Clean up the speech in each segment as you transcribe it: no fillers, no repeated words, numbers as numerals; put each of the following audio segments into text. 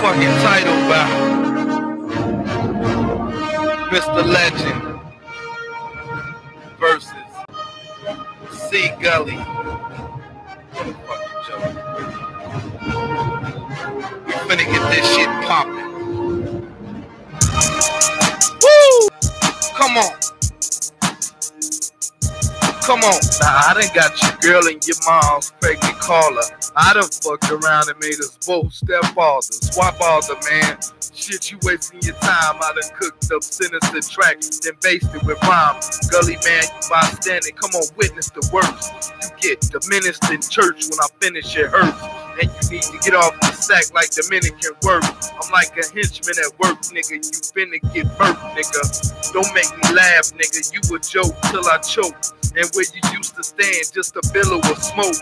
motherfucking title by Mr. Legend versus C Gully. Motherfucking joke. We finna get this shit poppin'. Woo! Come on. Come on. Nah, I done got your girl and your mom's pregnant caller. I done fucked around and made us both stepfathers. Swap all the man. Shit, you wasting your time. I done cooked up sinister tracks, then based it with rhyme. Gully man, you bystanding. Come on, witness the worst. You get diminished in church when I finish it hurts. And you need to get off the sack like Dominican work. I'm like a henchman at work, nigga. You finna get burnt, nigga. Don't make me laugh, nigga. You a joke till I choke. And where you used to stand, just a billow of smoke.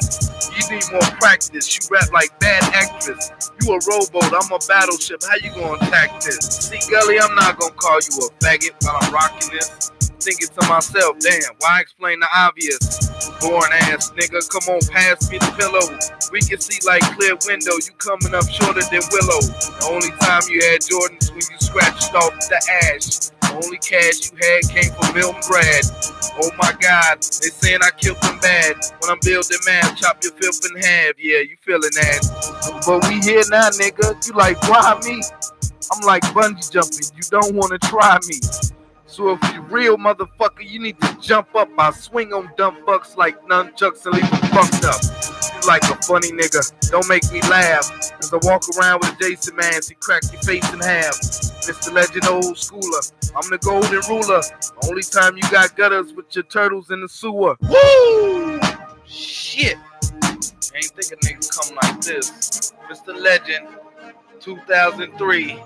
You need more practice. You rap like bad actress. You a rowboat, I'm a battleship. How you gonna attack this? See, Gully, I'm not gonna call you a faggot while I'm rocking this. Thinking to myself, damn, why explain the obvious? Born ass nigga, come on, pass me the pillow. We can see like clear window. You coming up shorter than Willow. The only time you had Jordans when you scratched off the ash. The only cash you had came from Milton Brad. Oh my God, they saying I killed them bad. When I'm building math, chop your filth in half. Yeah, you feeling that? But we here now, nigga. You like, why me? I'm like bungee jumping. You don't want to try me. So if you real motherfucker, you need to jump up. I swing on dumb fucks like nunchucks and leave them fucked up. You like a funny nigga, don't make me laugh. As I walk around with a Jason man, he crack your face in half. Mr. Legend old schooler, I'm the golden ruler. Only time you got gutters with your turtles in the sewer. Woo! Shit. Ain't think a nigga come like this. Mr. Legend, 2003.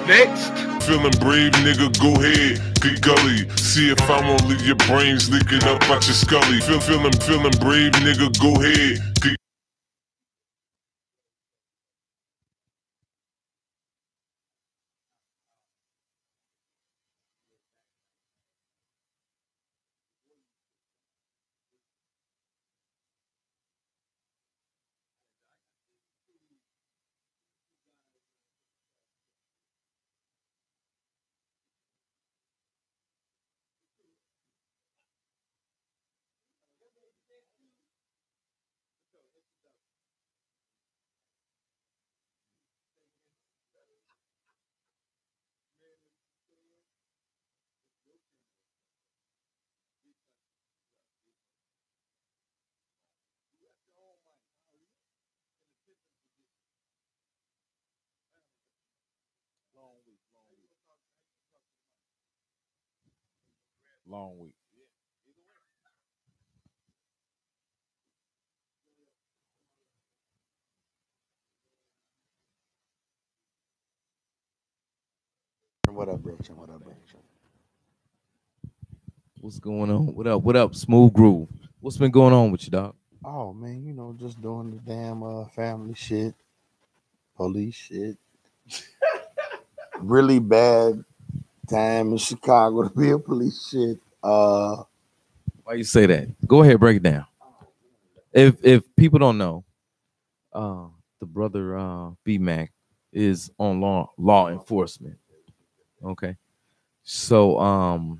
Next. Feeling brave, nigga, go ahead, get gully. See if I won't leave your brains leaking up out your scully. Feeling brave, nigga, go ahead, get long week. What up, bro? What up, bro? What's going on? What up? What up? Smooth Groove. What's been going on with you, dog? Oh man, you know, just doing the damn family shit, police shit. Really bad time in Chicago to be a police shit. Why you say that? Go ahead, break it down. If people don't know, the brother BMAC is on law enforcement. Okay, so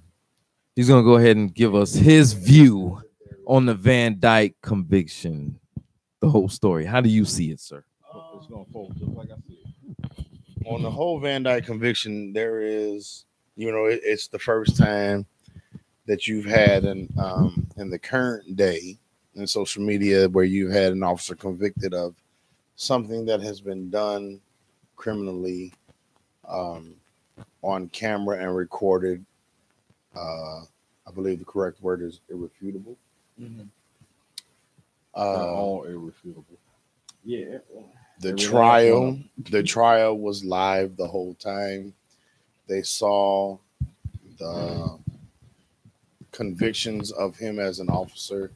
he's gonna go ahead and give us his view on the Van Dyke conviction, the whole story. How do you see it, sir? It's gonna fold just like I said. On the whole Van Dyke conviction, there is, you know, it's the first time that you've had in the current day in social media where you've had an officer convicted of something that has been done criminally on camera and recorded. I believe the correct word is irrefutable. Mm-hmm. All irrefutable. Yeah. The trial was live the whole time. They saw the convictions of him as an officer,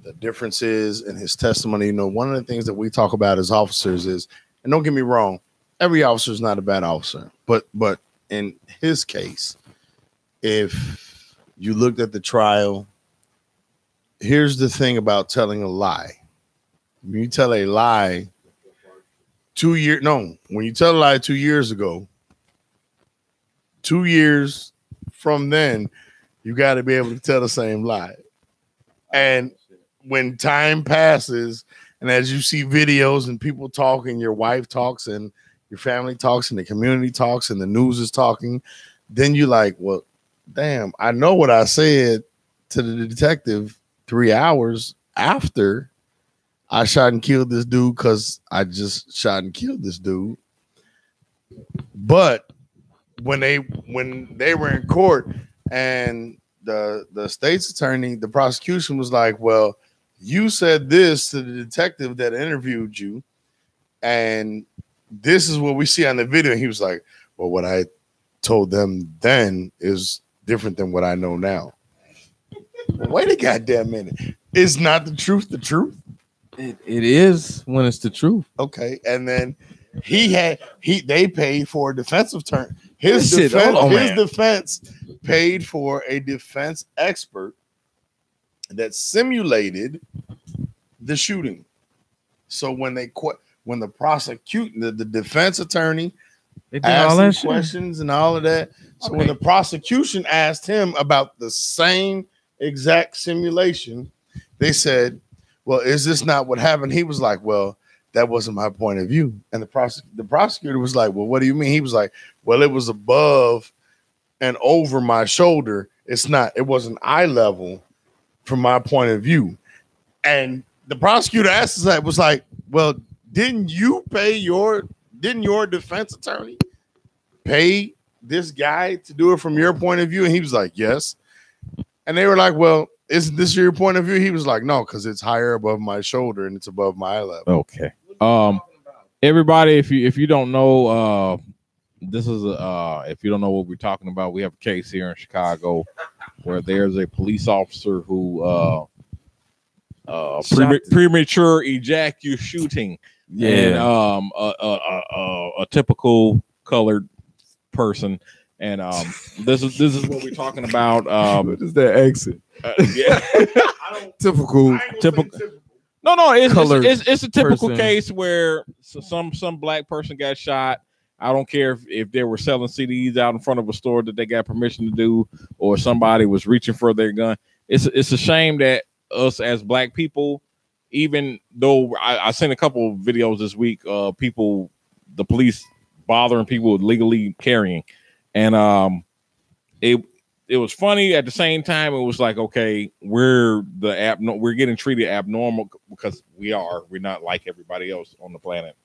the differences in his testimony. You know, one of the things that we talk about as officers is, and don't get me wrong, every officer is not a bad officer, but in his case, if you looked at the trial, here's the thing about telling a lie. When you tell a lie, 2 years. No, when you tell a lie 2 years ago, 2 years from then, you got to be able to tell the same lie. And when time passes, and as you see videos and people talking, your wife talks and your family talks and the community talks and the news is talking, then you're like, well, damn, I know what I said to the detective 3 hours after I shot and killed this dude, because I just shot and killed this dude. But when they were in court and the state's attorney, the prosecution was like, well, you said this to the detective that interviewed you, and this is what we see on the video. And he was like, well, what I told them then is different than what I know now. Wait a goddamn minute. Is not the truth the truth? It is when it's the truth. Okay. And then they paid for a defensive attorney. His defense paid for a defense expert that simulated the shooting. So when the defense attorney asked him questions and all of that. So when the prosecution asked him about the same exact simulation, they said, well, is this not what happened? He was like, well, that wasn't my point of view. And the prosecutor was like, well, what do you mean? He was like, well, it was above and over my shoulder. It wasn't eye level from my point of view. And the prosecutor asked us that, was like, well, didn't your defense attorney pay this guy to do it from your point of view? And he was like, yes. And they were like, well, isn't this your point of view? He was like, no, because it's higher above my shoulder and it's above my eye level. Okay. Everybody, if you don't know, this is if you don't know what we're talking about, we have a case here in Chicago where there's a police officer who premature ejaculation shooting. Yeah. And a typical colored person. And this is what we're talking about. What is that accent? Yeah. Typical. No, it's a typical case where some black person got shot. I don't care if they were selling CDs out in front of a store that they got permission to do, or somebody was reaching for their gun. It's a shame that us as black people, even though I seen a couple of videos this week, the police bothering people with legally carrying, and it was funny. At the same time, it was like, okay, we're getting treated abnormal because we're not like everybody else on the planet.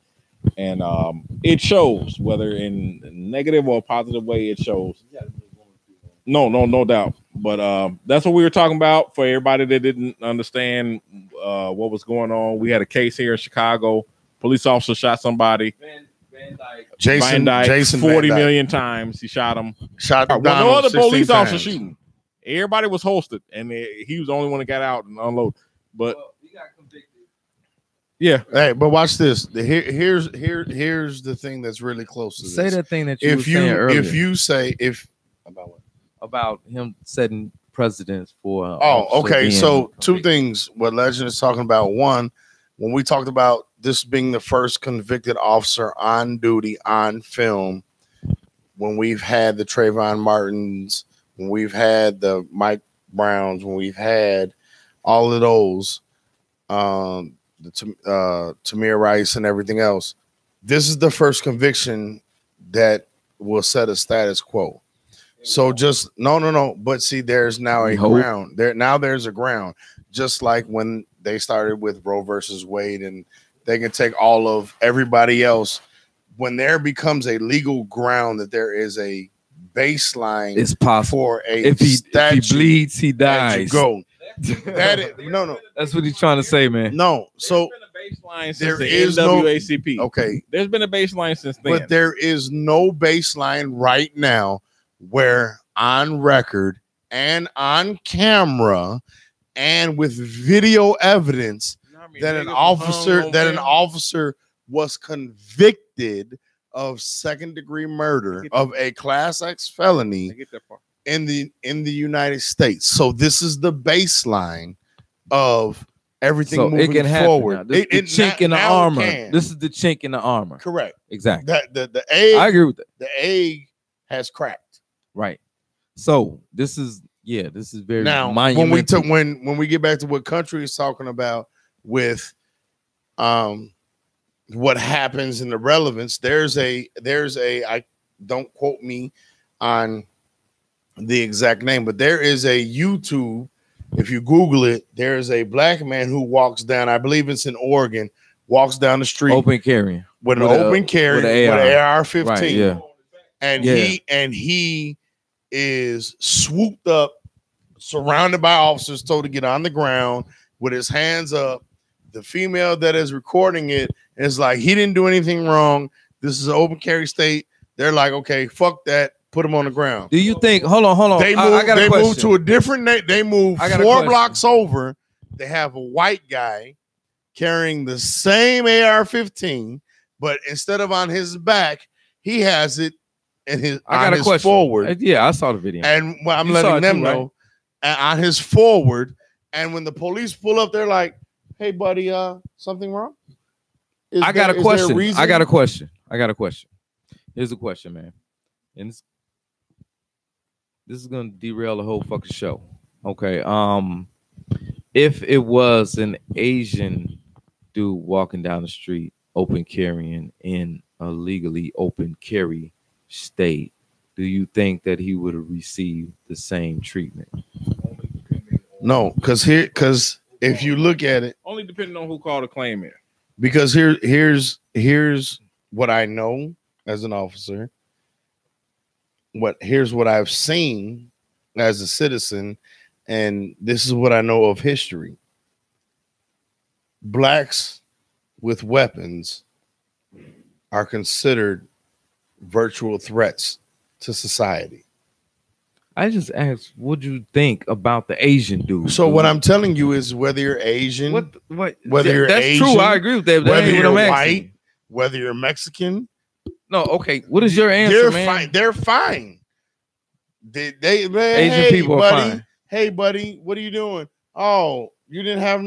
And it shows, whether in a negative or a positive way, it shows. No doubt. But that's what we were talking about. For everybody that didn't understand what was going on, we had a case here in Chicago. Police officer shot somebody. Jason Dyke 40 million times. He shot him. No other police officer shooting. Everybody was hosted, and he was the only one that got out and unloaded. But he got convicted. Yeah. Hey, but watch this. Here's the thing that's really close to this. Say that thing that you were saying earlier. If you say about what? About him setting precedents for. Okay. So two things. What Legend is talking about. One, when we talked about this being the first convicted officer on duty on film, when we've had the Trayvon Martins, when we've had the Mike Browns, when we've had all of those, the Tamir Rice and everything else, this is the first conviction that will set a status quo. So just no. But see, there's now a ground there. Now there's a ground, just like when they started with Roe versus Wade, and they can take all of everybody else. When there becomes a legal ground, that there is a baseline. It's possible for a if he bleeds, he dies. Go. No. That's what he's trying to say, man. No. So there is no NAACP. Okay. There's been a baseline since then. But there is no baseline right now where on record and on camera and with video evidence that an officer was convicted of second-degree murder of a Class X felony in the United States. So this is the baseline of everything so moving it can forward. happen. This is the chink in the armor. This is the chink in the armor. Correct. Exactly. That the egg. I agree with that. The egg has cracked. Right. So this is very now monumental. when we get back to what Country is talking about with what happens in the relevance. There's a I don't quote me on the exact name, but there is a YouTube. If you Google it, there is a black man who walks down. I believe it's in Oregon. Walks down the street, open carrying with an open carry with an AR-15. Right, yeah. And he is swooped up, surrounded by officers, told to get on the ground with his hands up. The female that is recording it is like, he didn't do anything wrong. This is an open carry state. They're like, okay, fuck that. Put him on the ground. Do you think? Hold on. They moved to a different. They moved 4 blocks over. They have a white guy carrying the same AR-15, but instead of on his back, he has it in his. I got a question. Forward. Yeah, I saw the video. And I'm letting them know on his forward. And when the police pull up, they're like, "Hey, buddy, something wrong?" I got a question. I got a question. Here's a question, man. And this is gonna derail the whole fucking show. Okay. If it was an Asian dude walking down the street, open carrying in a legally open carry state, do you think that he would have received the same treatment? No, because if you look at it, only depending on who called a claim in. Because here's what I know as an officer. Here's what I've seen as a citizen, and this is what I know of history. Blacks with weapons are considered virtual threats to society. I just asked, what do you think about the Asian dude? So what I'm telling you is whether you're Asian, whether you're that's Asian, true. I agree with that. Whether you're white, whether you're Mexican. No, okay. What is your answer, they're man? Fine. They're fine. They man, Asian hey, people buddy, are fine. Hey, buddy, what are you doing? Oh, you didn't have.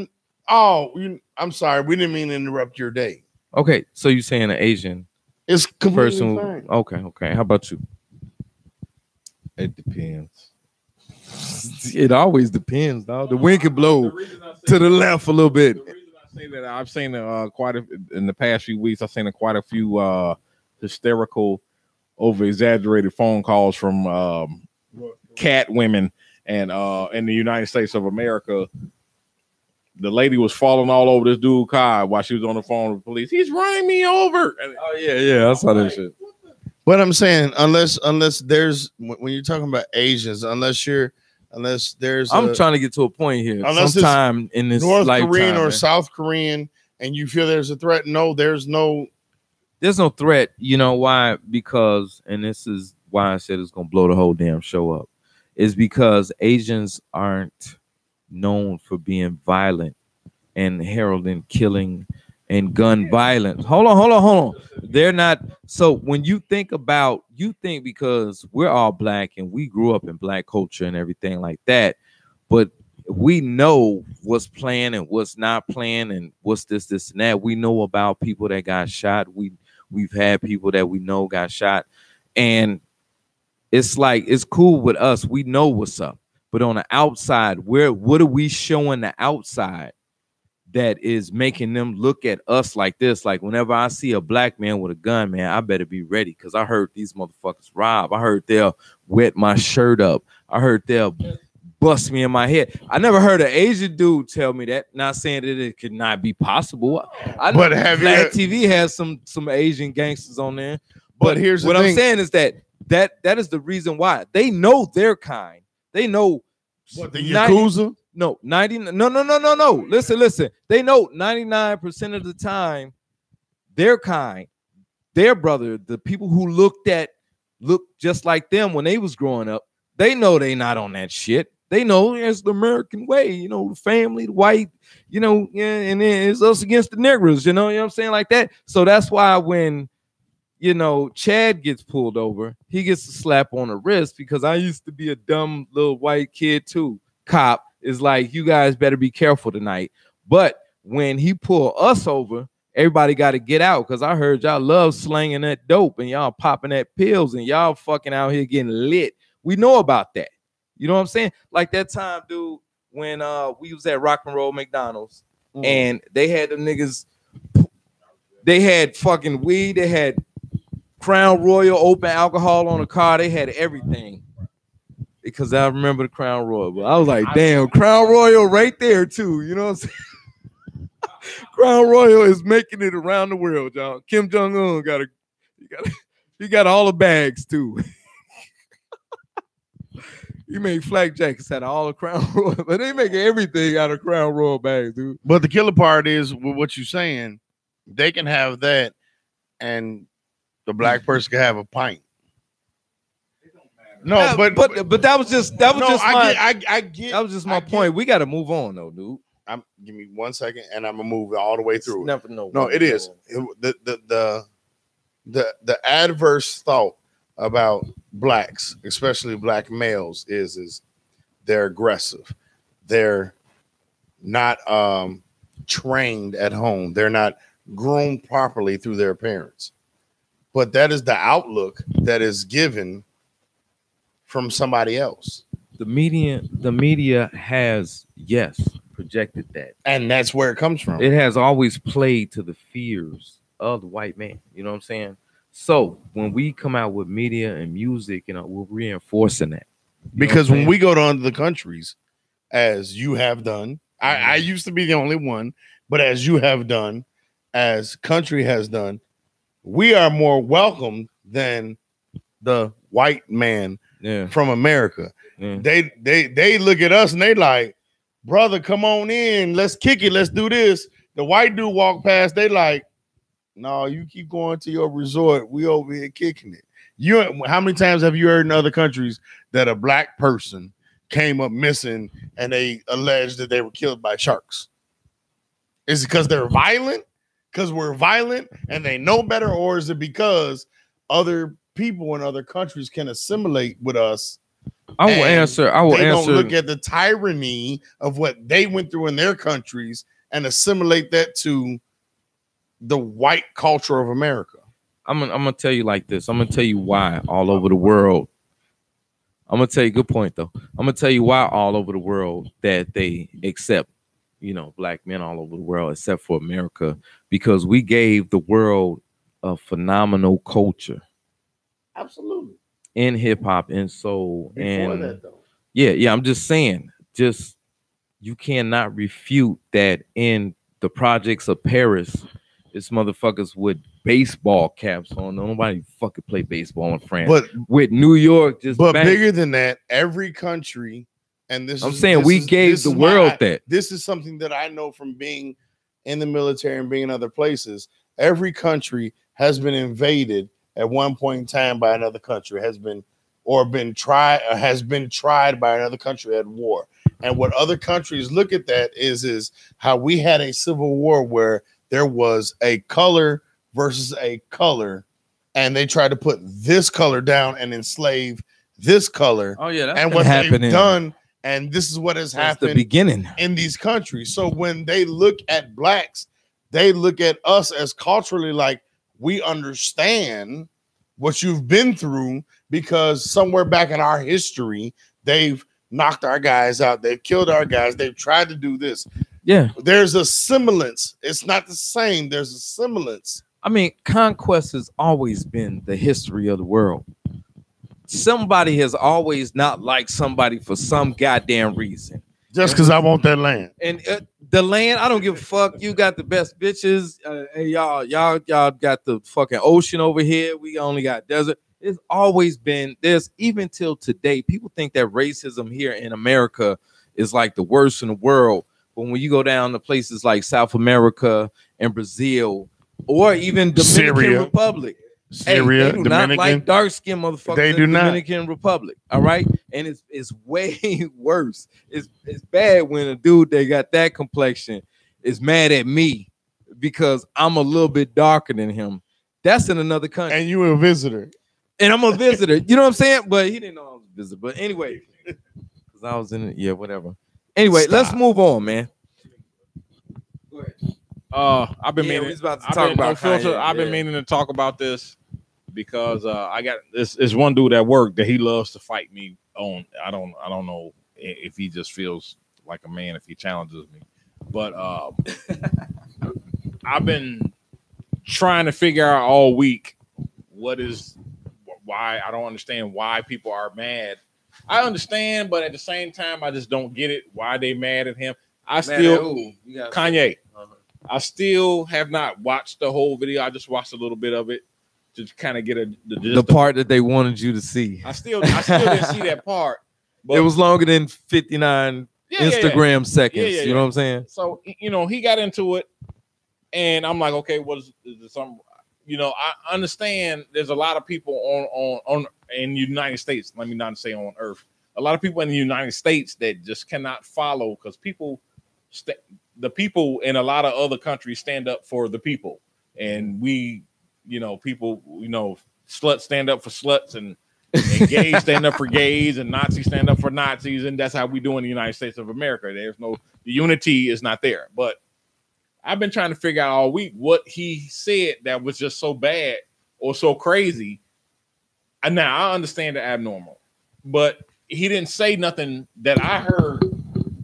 Oh, I'm sorry. We didn't mean to interrupt your day. Okay, so you're saying an Asian it's completely person? Fine. Okay. How about you? It depends. It always depends, dog. The wind can blow to the left a little bit. The reason I say that, I've seen in the past few weeks, I've seen quite a few hysterical, over-exaggerated phone calls from cat women, and in the United States of America, the lady was falling all over this dude's car while she was on the phone with the police. He's running me over. And, oh yeah, I saw that shit. But I'm saying, unless there's, when you're talking about Asians, unless there's, I'm trying to get to a point here. Unless sometime in this North lifetime, Korean or man. South Korean, and you feel there's a threat. No, there's no threat. You know why? Because, and this is why I said it's gonna blow the whole damn show up, is because Asians aren't known for being violent and heralding killing and gun violence. Hold on. They're not. So when you think because we're all black and we grew up in black culture and everything like that, but we know what's playing and what's not playing and what's this and that. We know about people that got shot. We've had people that we know got shot, and it's like, it's cool with us. We know what's up, but on the outside, what are we showing the outside that is making them look at us like this? Like, whenever I see a black man with a gun, man, I better be ready, because I heard these motherfuckers rob. I heard they'll wet my shirt up. I heard they'll bust me in my head. I never heard an Asian dude tell me that. Not saying that it could not be possible. I know Black TV has some Asian gangsters on there. But here's the what thing. I'm saying is that is the reason why. They know their kind. They know what, the Yakuza? No, 90. No. Listen. They know 99% of the time, their kind, their brother, the people who looked just like them when they was growing up, they know they not on that shit. They know it's the American way, the family, the white, and then it's us against the niggers, you know what I'm saying, like that. So that's why when, Chad gets pulled over, he gets a slap on the wrist, because I used to be a dumb little white kid too. Cop is like, you guys better be careful tonight. But when he pulled us over, everybody got to get out because I heard y'all love slanging that dope and y'all popping that pills and y'all fucking out here getting lit. We know about that. You know what I'm saying? Like that time, dude, when we was at Rock and Roll McDonald's and they had them niggas, they had fucking weed, they had Crown Royal open alcohol on the car, they had everything. Because I remember the Crown Royal, but I was like, damn, Crown Royal right there too. You know what I'm saying? Crown Royal is making it around the world, y'all. Kim Jong-un he got all the bags too. He made flak jackets out of all the Crown Royal, but they making everything out of Crown Royal bags, dude. But the killer part is with what you're saying, they can have that, and the black person can have a pint. No, yeah, but that was just my point. We got to move on though, dude. Give me 1 second, and I'm gonna move all the way through. No, it is the adverse thought about blacks, especially black males, is they're aggressive. They're not trained at home. They're not groomed properly through their parents. But that is the outlook that is given from somebody else. The media has, yes, projected that. And that's where it comes from. It has always played to the fears of the white man. You know what I'm saying? So when we come out with media and music, you know, we're reinforcing that. Because when we go to other countries, as you have done, I used to be the only one, but as you have done, as country has done, we are more welcome than the white man from America. Yeah. They look at us and they like, brother, come on in. Let's kick it. Let's do this. The white dude walk past. They like, no, you keep going to your resort. We over here kicking it. How many times have you heard in other countries that a black person came up missing and they alleged that they were killed by sharks? Is it because they're violent? Because we're violent and they know better? Or is it because other people in other countries can assimilate with us? I will answer. They don't look at the tyranny of what they went through in their countries and assimilate that to the white culture of America. I'm gonna tell you like this. I'm gonna tell you why all over the world. I'm gonna tell you, good point though. I'm gonna tell you why all over the world that they accept, you know, black men all over the world, except for America, because we gave the world a phenomenal culture. Absolutely. In hip hop and soul. Before that, though. Yeah. I'm just saying, you cannot refute that in the projects of Paris, it's motherfuckers with baseball caps on. Nobody fucking play baseball in France. But with New York, bigger than that, every country, and this we gave the world that. This is something that I know from being in the military and being in other places. Every country has been invaded at one point in time by another country, has been tried by another country at war. And what other countries look at that is how we had a civil war where there was a color versus a color, and they tried to put this color down and enslave this color. Oh yeah, that's and what they've done, and this is what has happened. The beginning in these countries. So when they look at blacks, they look at us as culturally like, we understand what you've been through, because somewhere back in our history, they've knocked our guys out. They've killed our guys. They've tried to do this. Yeah. There's a semblance. It's not the same. There's a semblance. I mean, conquest has always been the history of the world. Somebody has always not liked somebody for some goddamn reason. Just because I want that land. And the land, I don't give a fuck. You got the best bitches. Hey, y'all got the fucking ocean over here. We only got desert. It's always been, there's even till today, people think that racism here in America is like the worst in the world. But when you go down to places like South America and Brazil, or even Dominican Republic, Syria, they do Dominican, not like dark-skinned motherfuckers. They do not. Dominican Republic, all right? And it's way worse. It's bad when a dude that got that complexion is mad at me because I'm a little bit darker than him. That's in another country. And you a visitor. And I'm a visitor. You know what I'm saying? But he didn't know I was a visitor. But anyway, because I was in it. Yeah, whatever. Anyway, let's move on, man. I've been meaning. I've been meaning to talk about this because I got this one dude at work that he loves to fight me on. I don't know if he just feels like a man if he challenges me, but I've been trying to figure out all week why I don't understand why people are mad. I understand, but at the same time, I just don't get it. Why they mad at him? Kanye. I still have not watched the whole video. I just watched a little bit of it to kind of get the part that they wanted you to see. I still didn't see that part. But it was longer than 59 Instagram seconds. You know what I'm saying? So he got into it, and I'm like, okay, is there some? I understand. There's a lot of people on in the United States. Let me not say on Earth. A lot of people in the United States that just cannot follow because the people in a lot of other countries stand up for the people, and people, sluts stand up for sluts, and gays stand up for gays, and Nazis stand up for Nazis, and that's how we do in the United States of America. The unity is not there. But I've been trying to figure out all week what he said that was just so bad or so crazy. And now I understand the abnormal, but he didn't say nothing that I heard.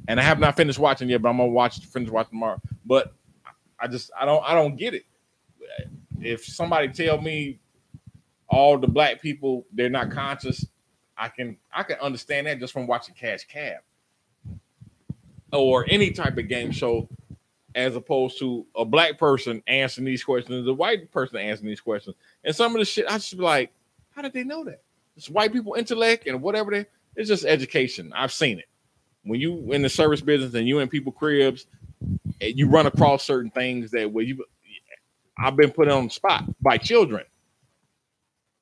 And I have not finished watching yet, but I'm gonna finish watching tomorrow. But I don't get it. If somebody tell me all the black people they're not conscious, I can understand that just from watching Cash Cab or any type of game show, as opposed to a black person answering these questions, a white person answering these questions. And some of the shit I should be like, how did they know that? It's white people intellect and whatever it's just education. I've seen it. When you in the service business and you in people cribs, and you run across certain things I've been put on the spot by children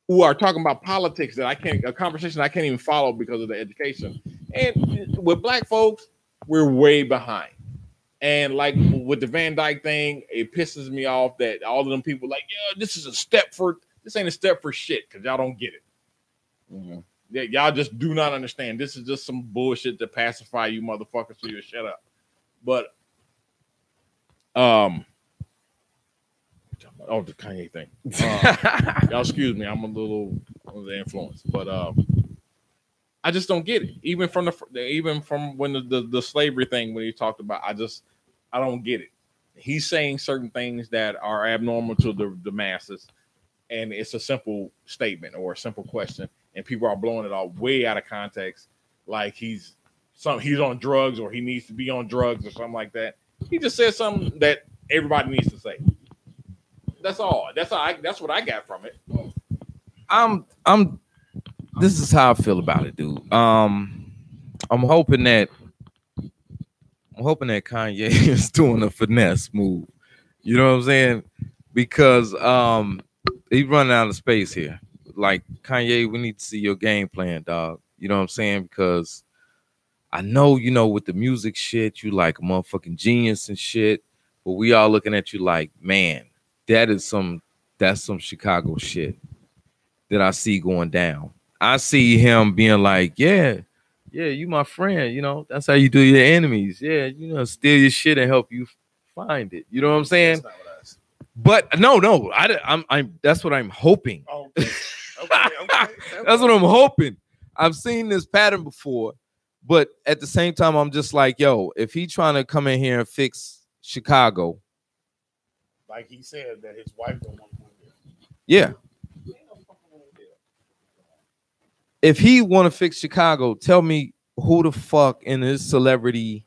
who are talking about politics that a conversation I can't even follow because of the education. And with black folks, we're way behind. And like with the Van Dyke thing, it pisses me off that all of them people like, this ain't a step for shit because y'all don't get it. Mm-hmm. Yeah, y'all just do not understand. This is just some bullshit to pacify you motherfuckers so you shut up. But the Kanye thing. Y'all excuse me, I'm a little under the influence. But I just don't get it. Even from when the slavery thing when he talked about, I don't get it. He's saying certain things that are abnormal to the masses, and it's a simple statement or a simple question. And people are blowing it all way out of context, like he's on drugs or he needs to be on drugs or something like that. He just said something that everybody needs to say. That's all. That's what I got from it. This is how I feel about it, dude. I'm hoping that Kanye is doing a finesse move. You know what I'm saying? Because he's running out of space here. Like, Kanye, we need to see your game plan, dog. You know what I'm saying? Because I know, with the music shit, you like a motherfucking genius and shit. But we all looking at you like, man, that's some Chicago shit that I see going down. I see him being like, yeah, you my friend. That's how you do your enemies. Yeah, steal your shit and help you find it. You know what I'm saying? That's not what I said. But no, I'm that's what I'm hoping. Oh, okay. Okay. That's what I'm hoping. I've seen this pattern before, but at the same time, I'm just like, yo, if he trying to come in here and fix Chicago, like he said that his wife don't want to move here. Yeah. If he want to fix Chicago, tell me who the fuck in his celebrity,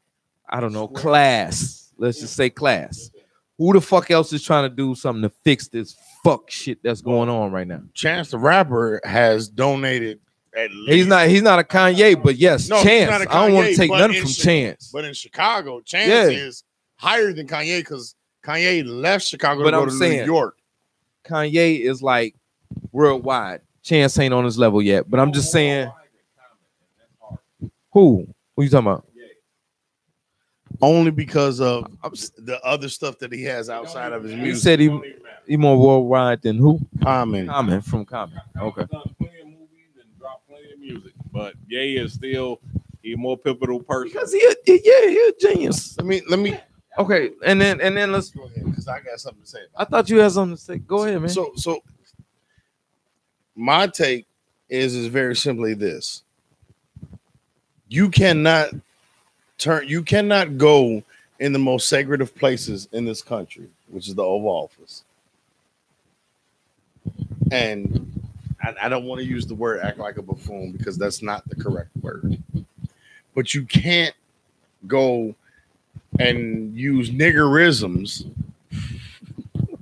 I don't know, class. Let's just say class. Who the fuck else is trying to do something to fix this fuck shit that's going on right now? Chance the Rapper has donated at least. He's not a Kanye, but yes, no, Chance. I don't want to take nothing from Chance. But in Chicago, Chance is higher than Kanye because Kanye left Chicago to go to New York. Kanye is like worldwide. Chance ain't on his level yet, but I'm just saying. Who you talking about? Only because of the other stuff that he has outside of his music. He said he more worldwide than who? Common from Common. Okay. Plenty of movies and dropped plenty of music, but Ye is still a more pivotal person. Because he a genius. Let me Okay, and then let's go ahead because I got something to say. I thought you had something to say. Go ahead, man. So my take is very simply this: you cannot go in the most sacred of places in this country, which is the Oval Office. And I don't want to use the word act like a buffoon because that's not the correct word. But you can't go and use niggerisms.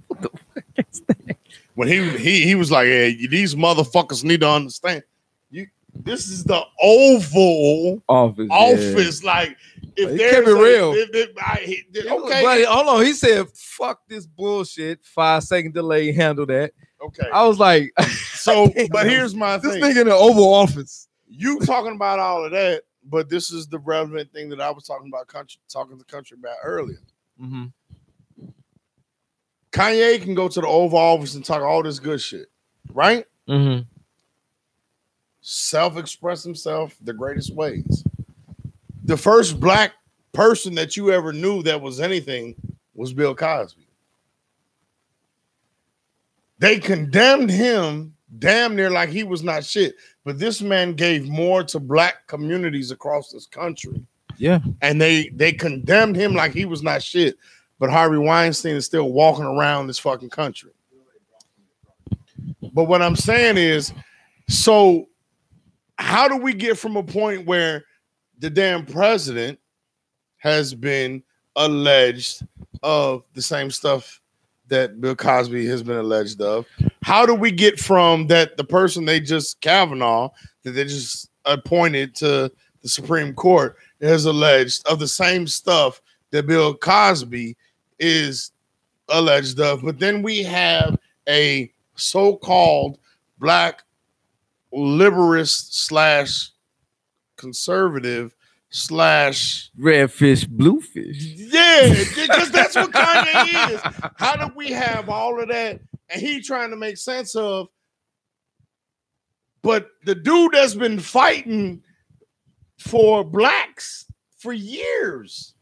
What the fuck is that? When he was like, hey, these motherfuckers need to understand. This is the Oval Office. Yeah. Like, if there's real. Okay. But hold on. He said, fuck this bullshit. 5-second delay, handle that. Okay. I was like, but here's my this thing. This nigga in the Oval Office. You talking about all of that, but this is the relevant thing that I was talking to the country about earlier. Mm-hmm. Kanye can go to the Oval Office and talk all this good shit, right? Mm-hmm. Self-express himself the greatest ways. The first black person that you ever knew that was anything was Bill Cosby. They condemned him damn near like he was not shit. But this man gave more to black communities across this country. Yeah. And they condemned him like he was not shit. But Harvey Weinstein is still walking around this fucking country. But what I'm saying is, so how do we get from a point where the damn president has been alleged of the same stuff that Bill Cosby has been alleged of? How do we get from that the person they just Kavanaugh that they just appointed to the Supreme Court is alleged of the same stuff that Bill Cosby is alleged of? But then we have a so-called black liberist / conservative / redfish, bluefish. Yeah, because that's what Kanye is. How do we have all of that and he trying to make sense of? But the dude that's been fighting for blacks for years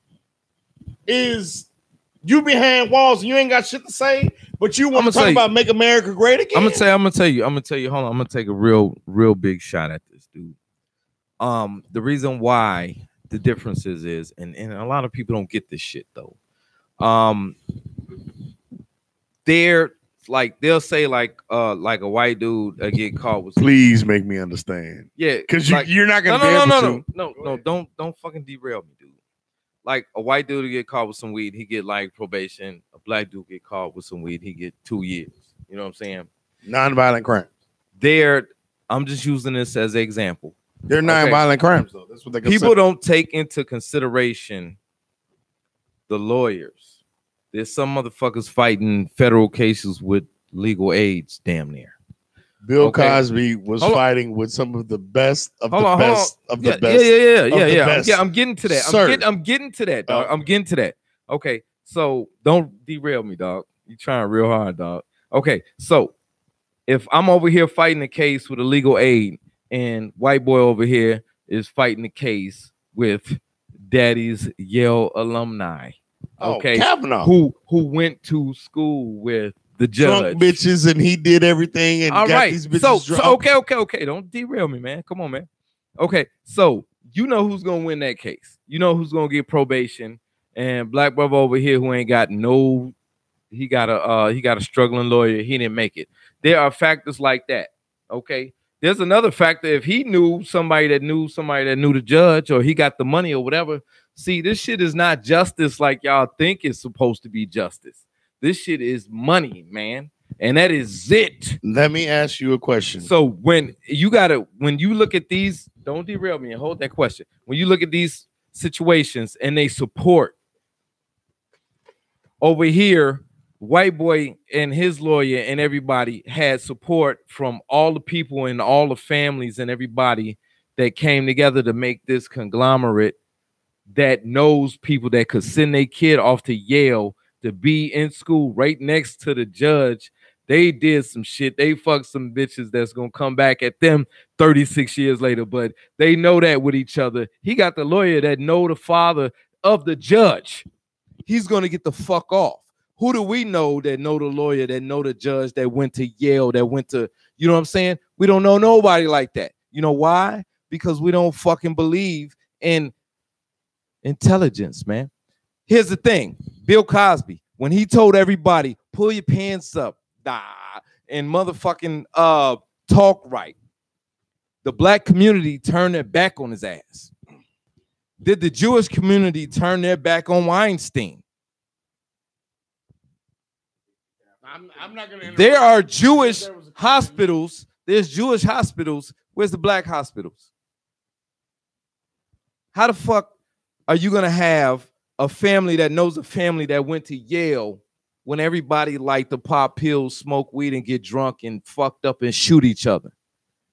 is you behind walls and you ain't got shit to say, but you want to talk about make America great again. I'm gonna tell you. Hold on, I'm gonna take a real big shot at this, dude. The reason why the differences is, and a lot of people don't get this shit though. They're like, they'll say like a white dude get caught with. Please make me understand. Yeah, because you're not gonna. No, don't fucking derail me, dude. Like a white dude get caught with some weed, he get like probation. A black dude get caught with some weed, he get 2 years. You know what I'm saying? Non-violent crimes. I'm just using this as an example. They're non-violent crimes, though. That's what they people don't take into consideration the lawyers. There's some motherfuckers fighting federal cases with legal aids, damn near. Bill Cosby was fighting with some of the best of the best of the best. Yeah, I'm getting to that. I'm getting to that, dog. I'm getting to that. Okay, so don't derail me, dog. You trying real hard, dog. Okay, so if I'm over here fighting a case with a legal aid, and white boy over here is fighting the case with daddy's Yale alumni, okay, Kavanaugh, who went to school with the judge, drunk bitches, and he did everything and got these bitches drunk. So okay, don't derail me, man. Come on, man. Okay, so you know who's gonna win that case. You know who's gonna get probation, and black brother over here who ain't got no, he got a struggling lawyer. He didn't make it. There are factors like that. Okay. There's another factor. If he knew somebody that knew the judge, or he got the money or whatever. See, this shit is not justice like y'all think it's supposed to be justice. This shit is money, man. And that is it. Let me ask you a question. So when you look at these, don't derail me and hold that question. When you look at these situations and they support over here, white boy and his lawyer and everybody had support from all the people and all the families and everybody that came together to make this conglomerate that knows people that could send their kid off to Yale to be in school right next to the judge. They did some shit. They fucked some bitches that's gonna come back at them 36 years later, but they know that with each other. He got the lawyer that know the father of the judge. he's going to get the fuck off. Who do we know that know the lawyer, that know the judge, that went to Yale, that went to, you know what I'm saying? We don't know nobody like that. You know why? Because we don't fucking believe in intelligence, man. Here's the thing. Bill Cosby, when he told everybody, pull your pants up, and motherfucking talk right, the black community turned their back on his ass. Did the Jewish community turn their back on Weinstein? I'm not gonna. There are Jewish hospitals. There's Jewish hospitals. Where's the black hospitals? How the fuck are you gonna have a family that knows a family that went to Yale when everybody like to pop pills, smoke weed, and get drunk and fucked up and shoot each other?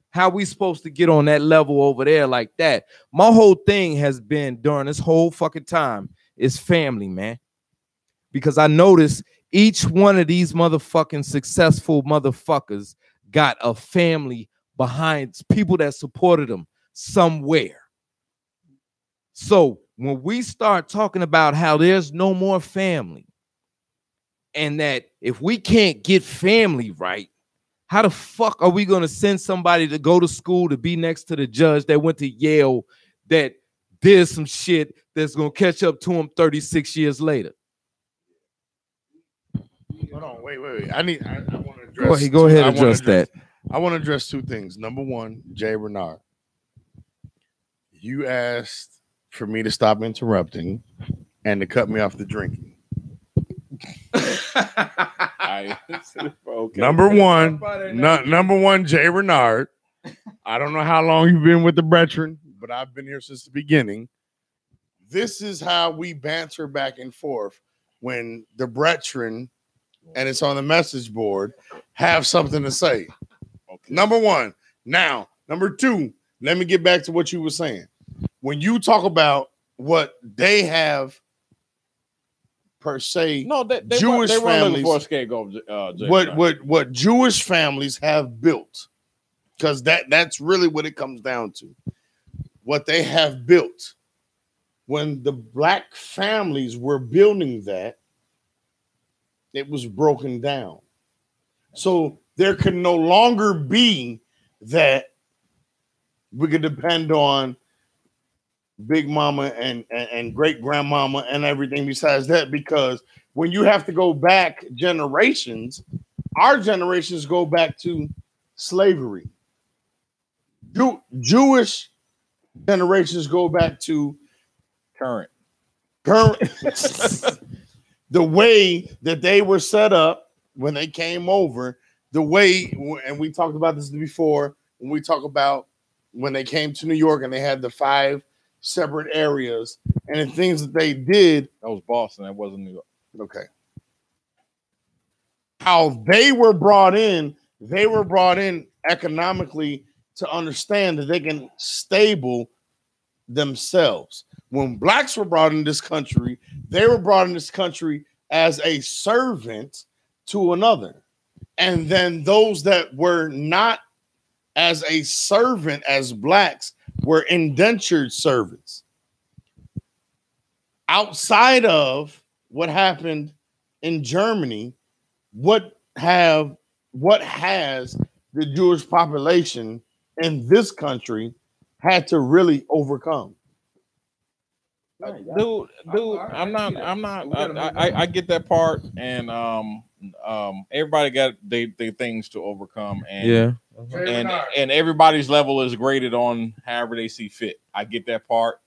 How we supposed to get on that level over there like that? My whole thing has been during this whole fucking time is family, man. Because I noticed each one of these motherfucking successful motherfuckers got a family behind, people that supported them somewhere. So when we start talking about how there's no more family, and that if we can't get family right, how the fuck are we going to send somebody to go to school to be next to the judge that went to Yale that did some shit that's going to catch up to him 36 years later? Hold on, wait. I want to address. Go ahead and address that. I want to address two things. Number one, Jay Renard, you asked for me to stop interrupting and to cut me off the drinking. Okay. Number one, Jay Renard. I don't know how long you've been with the brethren, but I've been here since the beginning. This is how we banter back and forth when the brethren, and it's on the message board, have something to say. Okay. Number one. Now, number two, let me get back to what you were saying. When you talk about what they have per se, no, they Jewish families for a scapegoat. What Jewish families have built, because that's really what it comes down to. What they have built. When the black families were building that, it was broken down. So there could no longer be that we could depend on Big Mama and great grandmama and everything besides that, because when you have to go back generations, our generations go back to slavery. Jewish generations go back to current. The way that they were set up when they came over, the way, and we talked about this before, when we talk about when they came to New York and they had the 5 separate areas and the things that they did. That was Boston. That wasn't New York. Okay. How they were brought in economically to understand that they can stable themselves. When blacks were brought in this country, they were brought in this country as a servant to another. And then those that were not as a servant as blacks were indentured servants. Outside of what happened in Germany, what has the Jewish population in this country had to really overcome? Dude, I'm not. I get that part, and everybody got their things to overcome, and yeah, and everybody's level is graded on however they see fit. I get that part.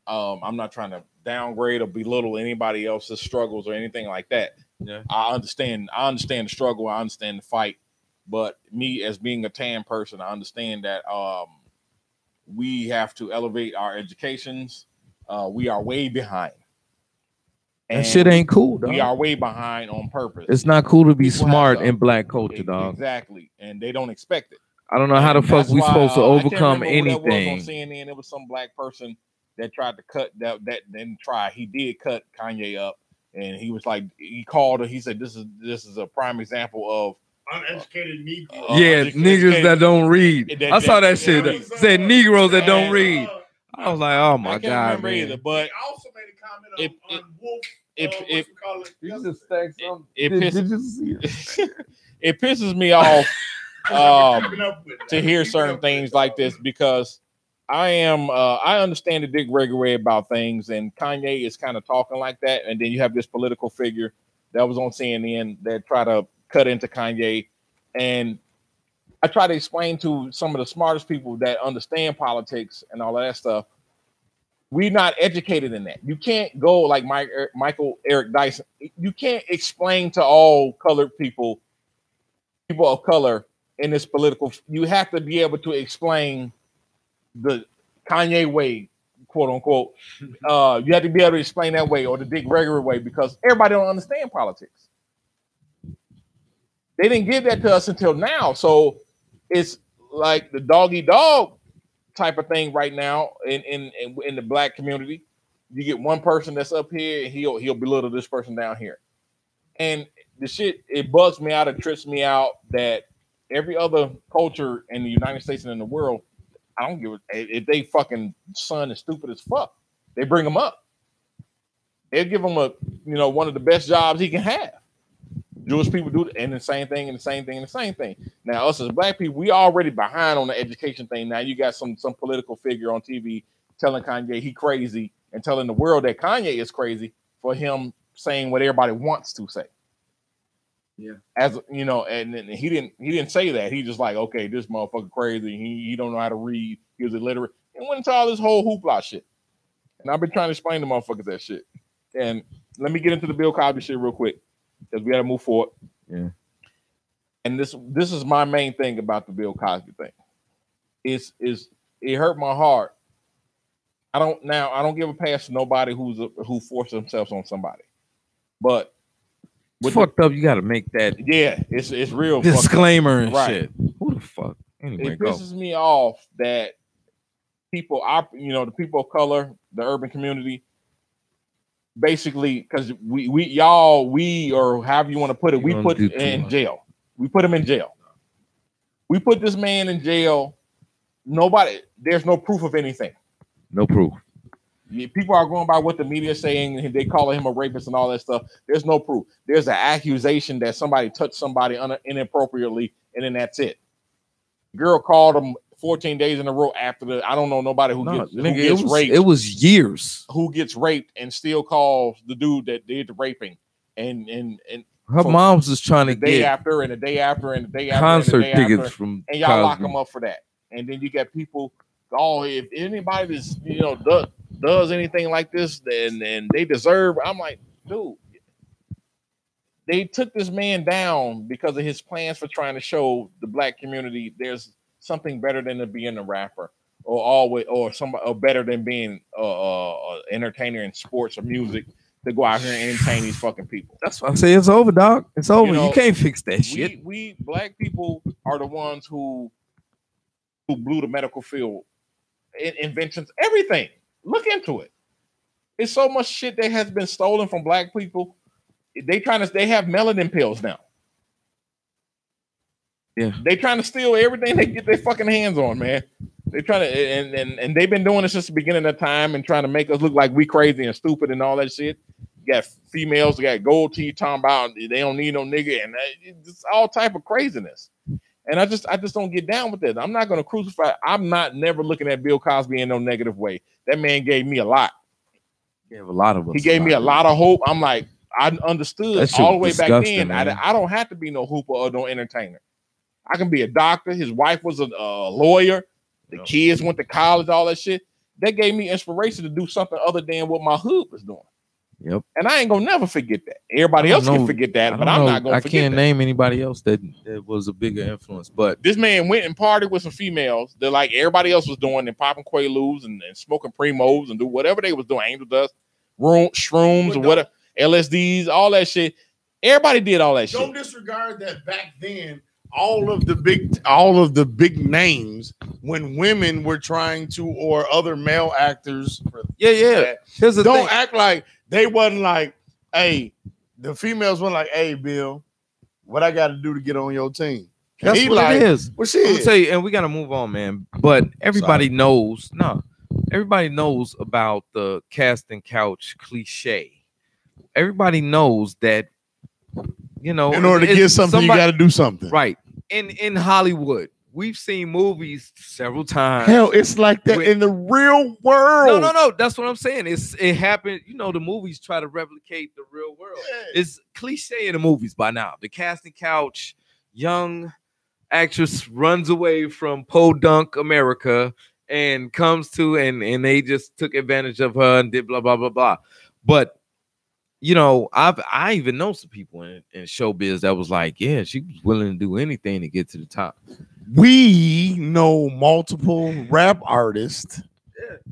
I'm not trying to downgrade or belittle anybody else's struggles or anything like that. Yeah, I understand the struggle. I understand the fight, but me as being a tan person, I understand that we have to elevate our educations. We are way behind. That shit ain't cool, dog. We are way behind on purpose. It's not cool to be smart in black culture, dog. Exactly. And they don't expect it. I don't know how the fuck we supposed to overcome anything. On CNN, it was some black person that tried to cut that didn't try. He did cut Kanye up, and he was like, he called her. He said, "This is a prime example of uneducated Negroes." Niggas that don't read. I saw that shit. Said Negroes that don't read. I was like, oh my God, man. Either, but he also made a comment on Wolf it pisses me off to hear certain things like this, because I understand the Dick Gregory about things, and Kanye is kind of talking like that, and then you have this political figure that was on CNN that try to cut into Kanye, and I try to explain to some of the smartest people that understand politics and all of that stuff. We're not educated in that. You can't go like Michael Eric Dyson. You can't explain to all colored people of color in this political. You have to be able to explain the Kanye way, quote unquote. You have to be able to explain that way, or the Dick Gregory way, because everybody don't understand politics. They didn't give that to us until now. So it's like the dog eat dog type of thing right now in the black community. You get one person that's up here, and he'll belittle this person down here. And the shit, it bugs me out, it trips me out that every other culture in the United States and in the world, I don't give a if they fucking son is stupid as fuck, they bring him up. They'll give him one of the best jobs he can have. Jewish people do, and the same thing, and the same thing, and the same thing. Now, us as black people, we already behind on the education thing. Now you got some political figure on TV telling Kanye he crazy, and telling the world that Kanye is crazy for him saying what everybody wants to say. Yeah, as you know, and he didn't say that. He just like, okay, this motherfucker crazy. He don't know how to read. He was illiterate, and went into all this whole hoopla shit. And I've been trying to explain to motherfuckers that shit. And let me get into the Bill Cosby shit real quick, because we got to move forward. Yeah. And this is my main thing about the Bill Cosby thing. It hurt my heart. I don't give a pass to nobody who forced themselves on somebody. But fucked up, you got to make that. Yeah, it's real disclaimer and shit. Who the fuck? Anyway, it pisses me off that people, the people of color, the urban community, basically, because we or however you want to put it, we put in jail. We put him in jail. We put this man in jail. There's no proof of anything. No proof. People are going by what the media is saying, and they call him a rapist and all that stuff. There's no proof. There's an accusation that somebody touched somebody inappropriately, and then that's it. Girl called him 14 days in a row after I don't know nobody who gets raped. It was years. Who gets raped and still calls the dude that did the raping, and her mom's just trying to get the day after concert tickets from, and y'all lock them up for that. And then you got people. Oh, if anybody is does anything like this, then they deserve. I'm like, dude, they took this man down because of his plans for trying to show the black community there's something better than being a rapper, or better than being an entertainer in sports or music, to go out here and entertain these fucking people. That's why I say it's over, dog. It's over. You can't fix that shit. We black people are the ones who blew the medical field, inventions, everything. Look into it. It's so much shit that has been stolen from black people. They have melanin pills now. Yeah, they trying to steal everything they get their fucking hands on, man. They trying to, and they've been doing this since the beginning of time and trying to make us look like we crazy and stupid and all that shit. You got females that got gold teeth talking about they don't need no nigga, and it's all type of craziness. And I just don't get down with that. I'm not going to crucify. I'm not never looking at Bill Cosby in no negative way. That man gave me a lot. He gave a lot of us. He gave me a lot of hope. I'm like, I understood all the way back then. I don't have to be no hooper or no entertainer. I can be a doctor. His wife was a lawyer. The kids went to college, all that shit. That gave me inspiration to do something other than what my hood was doing. Yep. And I ain't gonna never forget that. Everybody else can forget that, but I'm not gonna forget that. I can't name anybody else that was a bigger influence. But this man went and partied with some females that like everybody else was doing, and popping Quaaludes and smoking Primos and do whatever they was doing, angel dust, shrooms, or whatever, LSDs, all that shit. Everybody did all that shit. Don't disregard that back then. All of the big names when women were trying to, or other male actors. Yeah. Here's the don't act like they wasn't like, hey, the females were like, hey, Bill, what I got to do to get on your team? That's what it is. Well, shit. I'm gonna tell you, and we got to move on, man. But everybody knows. No, everybody knows about the casting couch cliche. everybody knows that, you know, in order to get something, you got to do something. Right. In Hollywood, we've seen movies several times. Hell, it's like that in the real world. No. That's what I'm saying. It happened. You know, the movies try to replicate the real world. Yeah. It's cliche in the movies by now. The casting couch, young actress runs away from podunk America and comes to, and they just took advantage of her and did blah, blah, blah, blah. But you know, I even know some people in showbiz that was like, yeah, she was willing to do anything to get to the top. We know multiple rap artists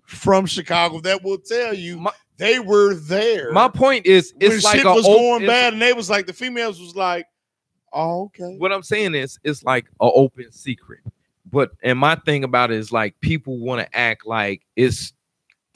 from Chicago that will tell you they were there. My point is, it's when like shit was going bad, and they was like, the females was like, oh, okay. What I'm saying is, it's like an open secret. And my thing about it is, like, people want to act like this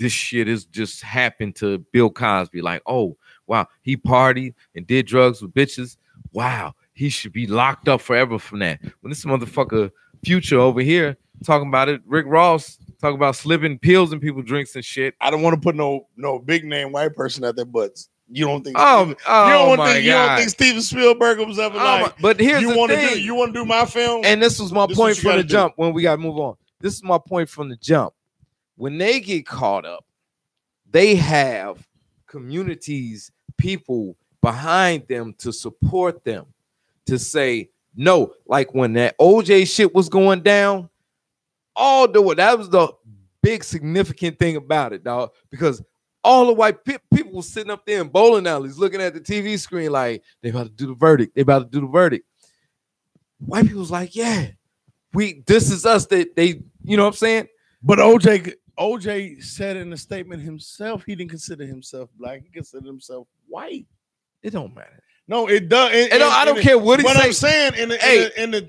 shit is just happened to Bill Cosby. Like, oh, wow, he partied and did drugs with bitches. Wow, he should be locked up forever from that. When this motherfucker Future over here talking about it, Rick Ross talking about slipping pills in people's drinks and shit. I don't want to put no big name white person out there, but you don't think you don't think Steven Spielberg was ever like? But here's the thing: you want to do my film? And this was my point from the jump. When we got to move on, this is my point from the jump. When they get caught up, they have communities, people behind them to support them, to say no. Like when that OJ shit was going down, that was the big significant thing about it, dog, because all the white people were sitting up there in bowling alleys looking at the TV screen like they about to do the verdict. White people was like, yeah, this is us. That they, you know what I'm saying? But OJ said in a statement himself, he didn't consider himself black. He considered himself white. It don't matter. No, it does. I don't care what he says. But I'm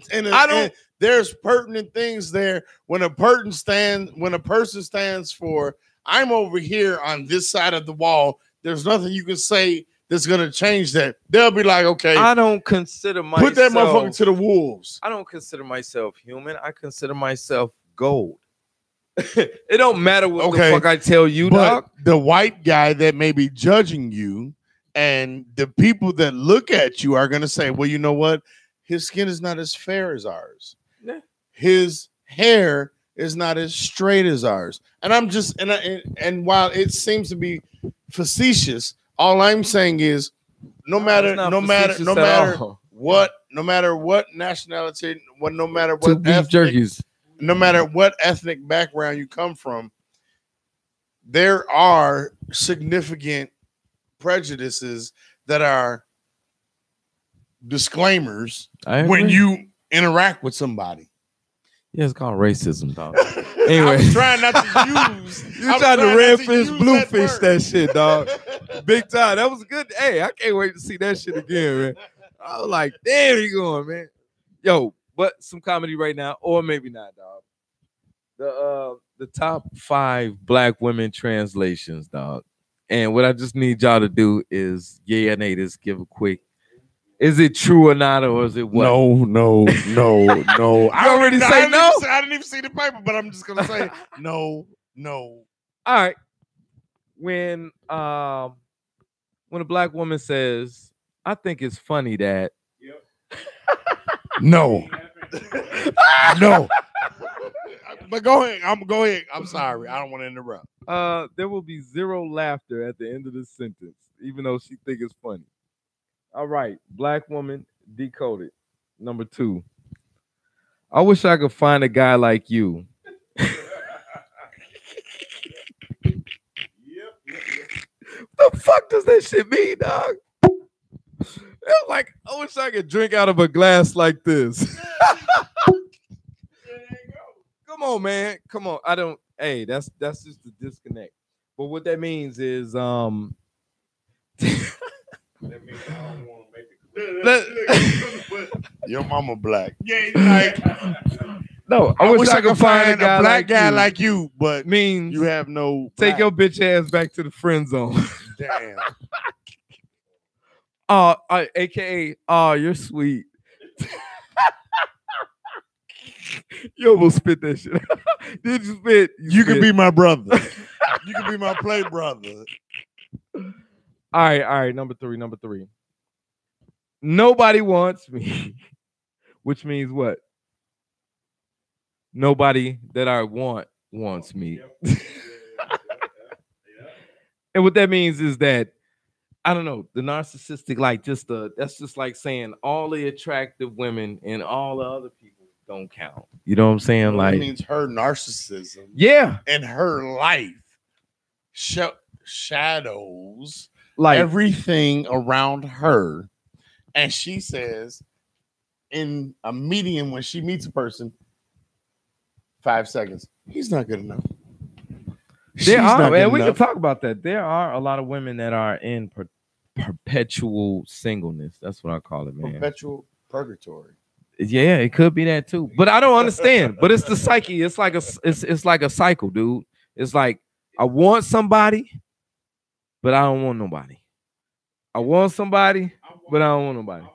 saying, there's pertinent things there. When a person stands for, I'm over here on this side of the wall, there's nothing you can say that's gonna change that. They'll be like, okay, I don't consider myself. Put that motherfucker to the wolves. I don't consider myself human. I consider myself gold. It don't matter what the fuck I tell you, dog. The white guy that may be judging you and the people that look at you are going to say, well, you know what? His skin is not as fair as ours. Yeah. His hair is not as straight as ours. And I'm just, and while it seems to be facetious, all I'm saying is no matter what nationality, no matter what beef jerkies. No matter what ethnic background you come from, there are significant prejudices that are disclaimers when you interact with somebody. Yeah, it's called racism, dog. Anyway, I was trying not to use. You tried to redfish, bluefish that shit, dog. Big time. That was good. Hey, I can't wait to see that shit again, man. I was like, there you going, man. Yo. But some comedy right now, or maybe not, dog. The top 5 black women translations, dog. And what I just need y'all to do is, yeah, nay, just give a quick. Is it true or not, or is it what? No. You already say no? I didn't even see the paper, but I'm just gonna say no. All right. When a black woman says, "I think it's funny that," no. But go ahead. I'm sorry. I don't want to interrupt. There will be zero laughter at the end of the sentence, even though she think it's funny. All right. Black woman decoded. Number 2. I wish I could find a guy like you. The fuck does that shit mean, dog? It's like, I wish I could drink out of a glass like this. Come on, man. Come on. Hey, that's just the disconnect. But what that means is that means I don't want to make it clear. Your mama black. Yeah, like no, I wish I could find a black guy like you, but means you have no take your bitch ass back to the friend zone. Damn. AKA, you're sweet. You almost spit that shit. Did you spit? You can be my brother. You can be my play brother. All right. Number three. Nobody wants me, which means what? Nobody that I want wants me. And what that means is that, I don't know, the narcissistic, like that's just like saying all the attractive women and all the other people don't count. You know what I'm saying? Like, it means her narcissism, and her life shadows like everything around her. And she says in a meeting when she meets a person, 5 seconds, he's not good enough. There are, and we can talk about that. There are a lot of women that are in perpetual singleness. That's what I call it, man. Perpetual purgatory. Yeah, it could be that too. But I don't understand. But it's the psyche. It's like a cycle, dude. It's like I want somebody, but I don't want nobody. I want somebody, but I don't want nobody.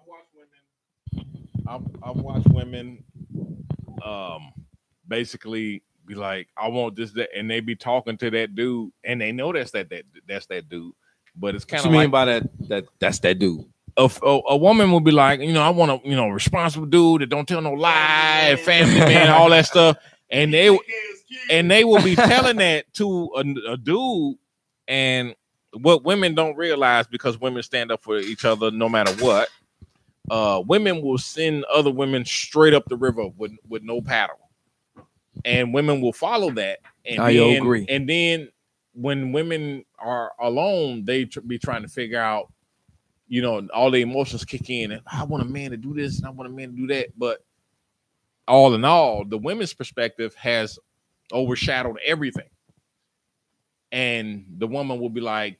I've watched women basically be like, I want this, that, and they be talking to that dude, and they know that's that dude. But it's kind of like, by that's that dude. A woman will be like, I want a responsible dude that don't tell no lie, family man, all that stuff. And they will be telling that to a dude. And what women don't realize, because women stand up for each other no matter what, women will send other women straight up the river with no paddle. And women will follow that. And I agree. And then when women are alone, they be trying to figure out, all the emotions kick in. And I want a man to do this, and I want a man to do that. But all in all, the women's perspective has overshadowed everything. And the woman will be like,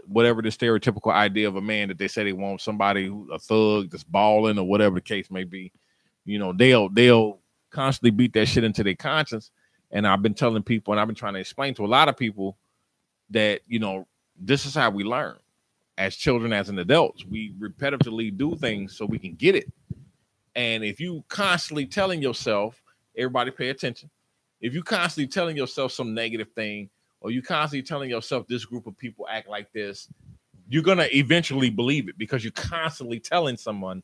whatever the stereotypical idea of a man that they say they want, somebody who's a thug that's balling or whatever the case may be, they'll constantly beat that shit into their conscience. And I've been telling people, and I've been trying to explain to a lot of people that, this is how we learn as children, as an adults. We repetitively do things so we can get it. And if you constantly telling yourself, everybody pay attention, if you constantly telling yourself some negative thing, or you constantly telling yourself this group of people act like this, you're going to eventually believe it, because you're constantly telling someone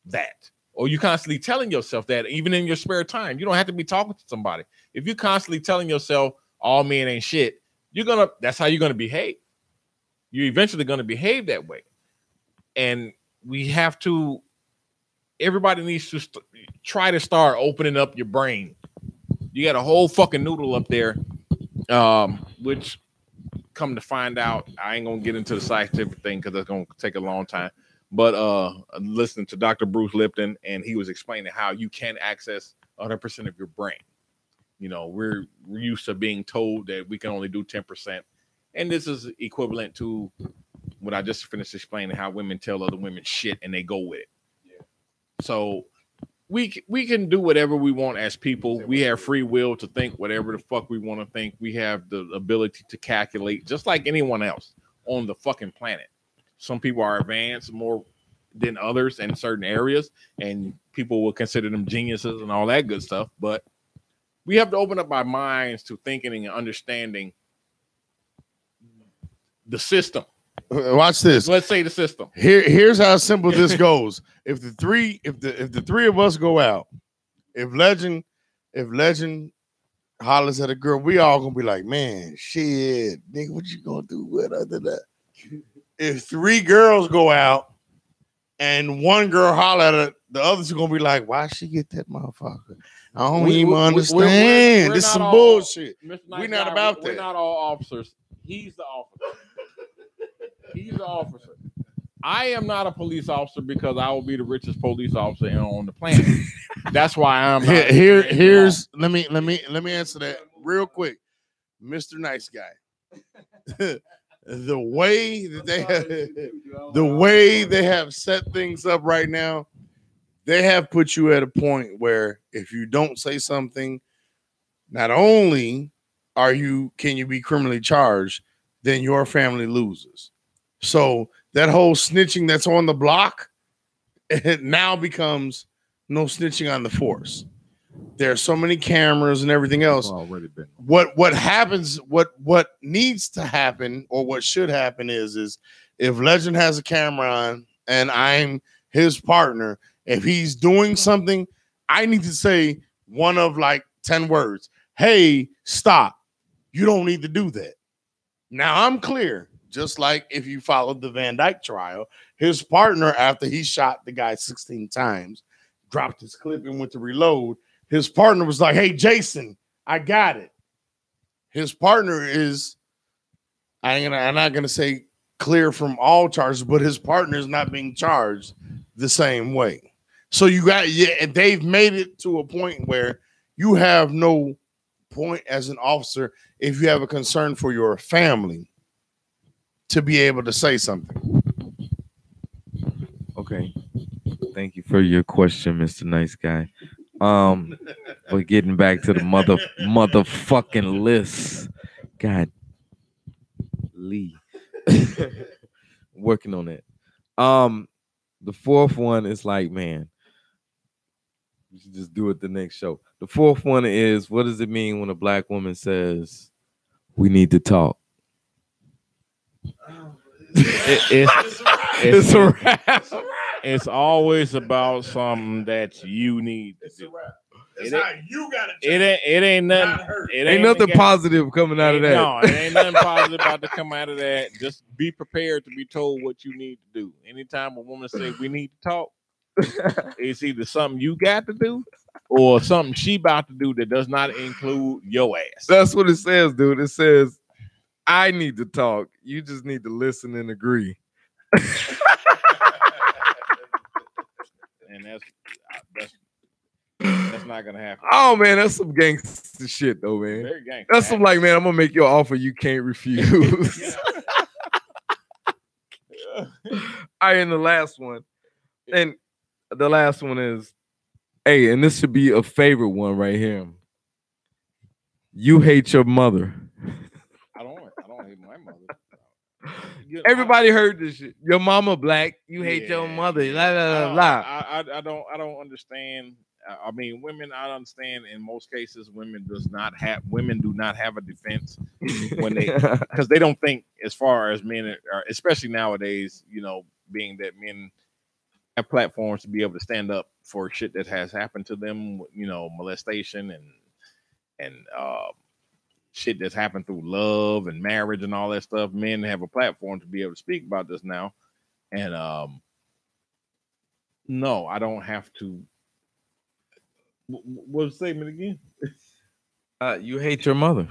that. Or you constantly telling yourself that, even in your spare time. You don't have to be talking to somebody. If you're constantly telling yourself all men ain't shit, that's how you're gonna behave. You're eventually gonna behave that way. And we have to, everybody needs to try to start opening up your brain. You got a whole fucking noodle up there, which, come to find out, I ain't gonna get into the scientific thing because it's gonna take a long time. But listening to Dr. Bruce Lipton, and he was explaining how you can access 100% of your brain. We're used to being told that we can only do 10%. And this is equivalent to what I just finished explaining, how women tell other women shit and they go with it. Yeah. So we can do whatever we want as people. We have free will to think whatever the fuck we want to think. We have the ability to calculate just like anyone else on the fucking planet. Some people are advanced more than others in certain areas, and people will consider them geniuses and all that good stuff. But we have to open up our minds to thinking and understanding the system. Watch this. Let's say the system. Here's how simple this goes. If the three of us go out, if Legend hollers at a girl, we all gonna be like, man, shit, nigga, what you gonna do with other than that? If 3 girls go out and one girl holler at her, the others are gonna be like, why she get that motherfucker? I don't even understand. This is some bullshit. We're not about that. We're not all officers. He's the officer. He's the officer. I am not a police officer because I will be the richest police officer on the planet. That's why I'm not. Here's let me answer that real quick. Mr. Nice Guy. The way they have set things up right now, they have put you at a point where if you don't say something, not only can you be criminally charged, then your family loses. So that whole snitching that's on the block, it now becomes no snitching on the force. There's so many cameras and everything else. Already been. What happens? What needs to happen, or what should happen is if Legend has a camera on and I'm his partner, if he's doing something, I need to say one of like 10 words. Hey, stop! You don't need to do that. Now I'm clear. Just like if you followed the Van Dyke trial, his partner, after he shot the guy 16 times, dropped his clip and went to reload. His partner was like, hey, Jason, I got it. His partner is, I'm not gonna say clear from all charges, but his partner is not being charged the same way. So you got, and they've made it to a point where you have no point as an officer if you have a concern for your family to be able to say something. Okay. Thank you for your question, Mr. Nice Guy. But getting back to the motherfucking list. God, Lee. Working on it. The fourth one is like, man, we should just do it the next show. The fourth one is, what does it mean when a black woman says, we need to talk? It's a wrap. It's always about something that you need to do. It's how you gotta it ain't nothing. It ain't nothing positive coming out of that. No, it ain't nothing positive about to come out of that. Just be prepared to be told what you need to do. Anytime a woman say we need to talk, it's either something you got to do or something she about to do that does not include your ass. That's what it says, dude. It says, I need to talk. You just need to listen and agree. And that's not gonna happen. Oh man, that's some gangster shit though, man. Very gangster. That's some like, man, I'm gonna make you an offer you can't refuse. All right, and the last one. And the last one is, hey, and this should be a favorite one right here. You hate your mother. I don't hate my mother. Everybody heard this shit. Your mama black. You hate your mother. La, la, la, la. I don't understand. I mean, women. I understand. In most cases, women do not have a defense when they, because they don't think as far as men are, especially nowadays. You know, being that men have platforms to be able to stand up for shit that has happened to them. You know, molestation and shit that's happened through love and marriage and all that stuff. Men have a platform to be able to speak about this now. And no, I don't have to. What was the statement again? You hate your mother.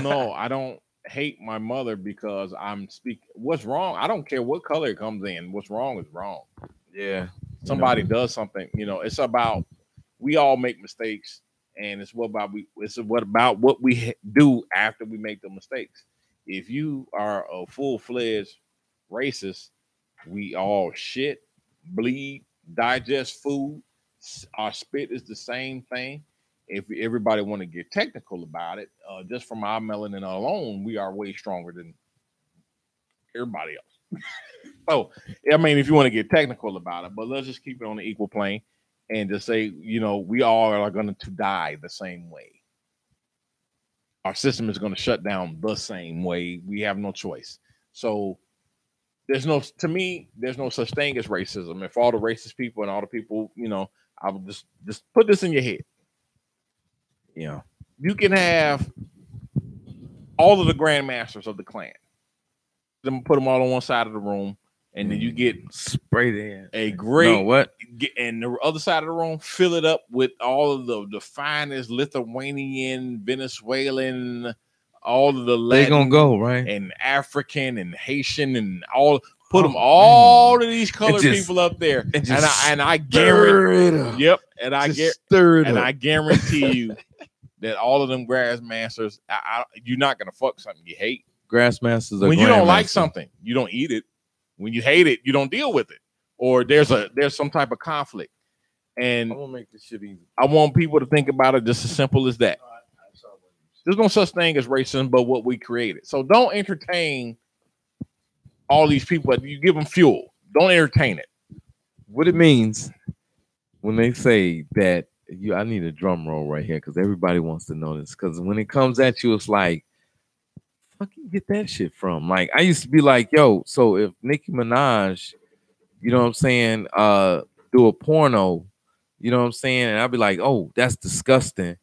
No, I don't hate my mother because I'm speaking. What's wrong? I don't care what color it comes in. What's wrong is wrong. Yeah. Somebody does something. You know, it's about, we all make mistakes. And it's what about what we do after we make the mistakes. If you are a full-fledged racist, we all shit, bleed, digest food. Our spit is the same thing. If everybody want to get technical about it, just from our melanin alone, we are way stronger than everybody else. So, I mean, if you want to get technical about it, but let's just keep it on the equal plane. And to say, you know, we all are going to die the same way. Our system is going to shut down the same way. We have no choice. So there's no such thing as racism. If all the racist people and all the people, you know, I would just put this in your head. You know, you can have all of the grandmasters of the clan. Put them all on one side of the room. And then you get sprayed in a great and the other side of the room, fill it up with all of the finest Lithuanian, Venezuelan, all of the Latin, they gonna go right, and African and Haitian and all. Put them all of these colored people up there, and I guarantee, I guarantee you that all of them grassmasters, you're not gonna fuck something you hate. Grassmasters, when you don't like something, you don't eat it. When you hate it, you don't deal with it, or there's some type of conflict. And I'm gonna make this shit easy. I want people to think about it just as simple as that. There's no such thing as racism, but what we created. So don't entertain all these people. You give them fuel. Don't entertain it. What it means when they say that I need a drum roll right here because everybody wants to know this. Because when it comes at you, it's like, fucking get that shit from. Like, I used to be like, yo, so if Nicki Minaj, you know what I'm saying, do a porno, you know what I'm saying, and I'd be like, oh, that's disgusting.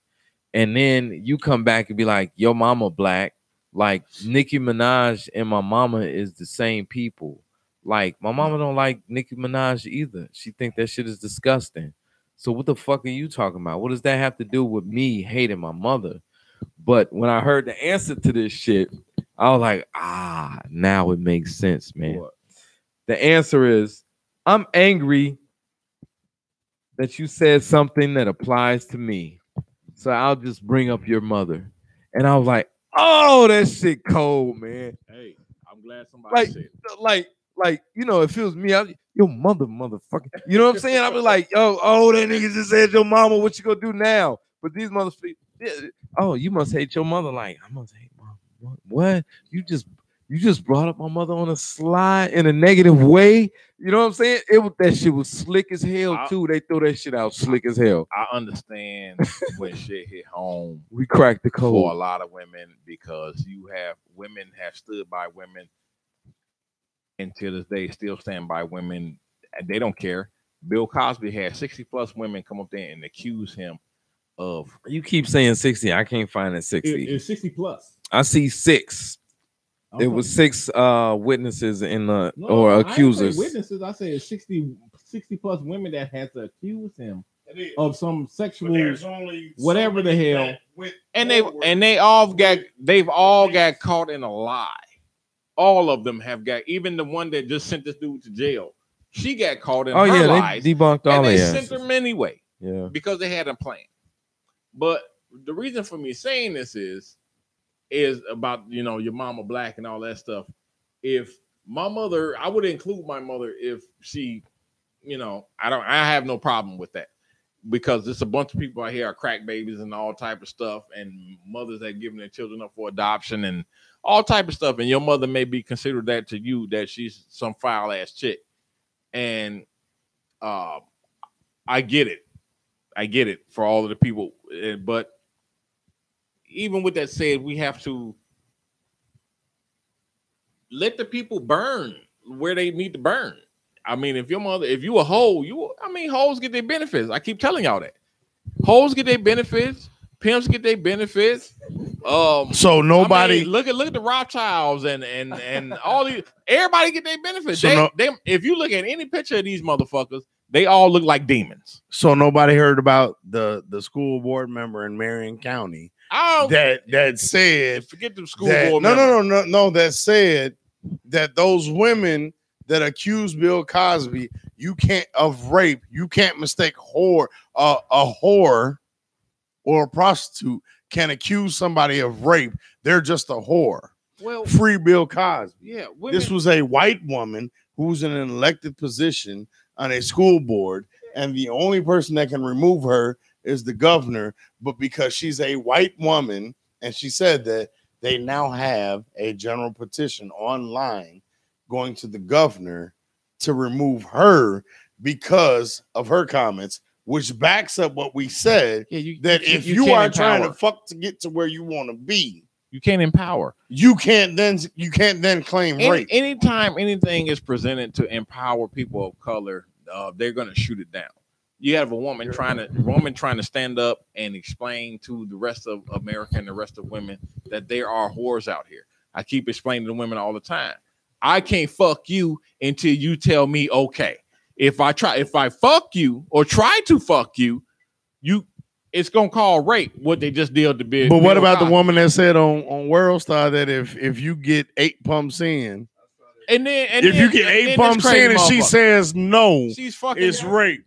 And then you come back and be like, your mama black. Like, Nicki Minaj and my mama is the same people. Like, my mama don't like Nicki Minaj either. She think that shit is disgusting. So what the fuck are you talking about? What does that have to do with me hating my mother? But when I heard the answer to this shit, I was like, now it makes sense, man. What? The answer is, I'm angry that you said something that applies to me. So I'll just bring up your mother. And I was like, oh, that shit cold, man. Hey, I'm glad somebody said it. Like, you know, if it was me, your motherfucker. You know what I'm saying? I'd be like, yo, oh, that nigga just said your mama, what you gonna do now? But these motherfuckers, oh, you must hate your mother. Like, I must hate mom. What? You just brought up my mother on a slide in a negative way. You know what I'm saying? That shit was slick as hell too. They threw that shit out slick as hell. I understand when shit hit home. We cracked the code for a lot of women because women have stood by women until this day, still stand by women, and they don't care. Bill Cosby had 60 plus women come up there and accuse him of. You keep saying 60. I can't find it 60. It's 60 plus. I see 6. Okay. It was 6 witnesses in the or accusers. I witnesses. I say it's 60 plus women that had to accuse him of some sexual whatever the hell. And they've all got caught in a lie. All of them have got, even the one that just sent this dude to jail. She got caught in her lies. They debunked all and they that. sent them anyway. Yeah. Because they had a plan. But the reason for me saying this is about, you know, your mama black and all that stuff. If my mother, I would include my mother if she, you know, I have no problem with that. Because there's a bunch of people out here are crack babies and all type of stuff, and mothers that giving their children up for adoption and all type of stuff. And your mother may be considered that to you, that she's some foul ass chick. And I get it for all of the people. But even with that said, we have to let the people burn where they need to burn. I mean, if you a hoe, hoes get their benefits. I keep telling y'all that. Hoes get their benefits. Pimps get their benefits. So nobody look at the Rothschilds and all these. Everybody get their benefits. So if you look at any picture of these motherfuckers, they all look like demons. So nobody heard about the school board member in Marion County that said, forget the school board member. No, that said that those women that accuse Bill Cosby, of rape, you can't mistake a whore or a prostitute can accuse somebody of rape. They're just a whore. Well, free Bill Cosby. Yeah, this was a white woman who's in an elected position on a school board, and the only person that can remove her is the governor. But because she's a white woman, and she said that, they now have a general petition online going to the governor to remove her because of her comments, which backs up what we said, if you are trying to fuck to get to where you want to be, you can't empower. You can't then claim rape. Anytime anything is presented to empower people of color, they're gonna shoot it down. You have a woman trying to stand up and explain to the rest of America and the rest of women that there are whores out here. I keep explaining to women all the time. I can't fuck you until you tell me okay. If I fuck you or try to fuck you, it's gonna call rape. What they just did to be. But what about the woman that said on World Star that if you get 8 pumps in, if you get 8 pumps in and she says no, she's fucking. It's rape,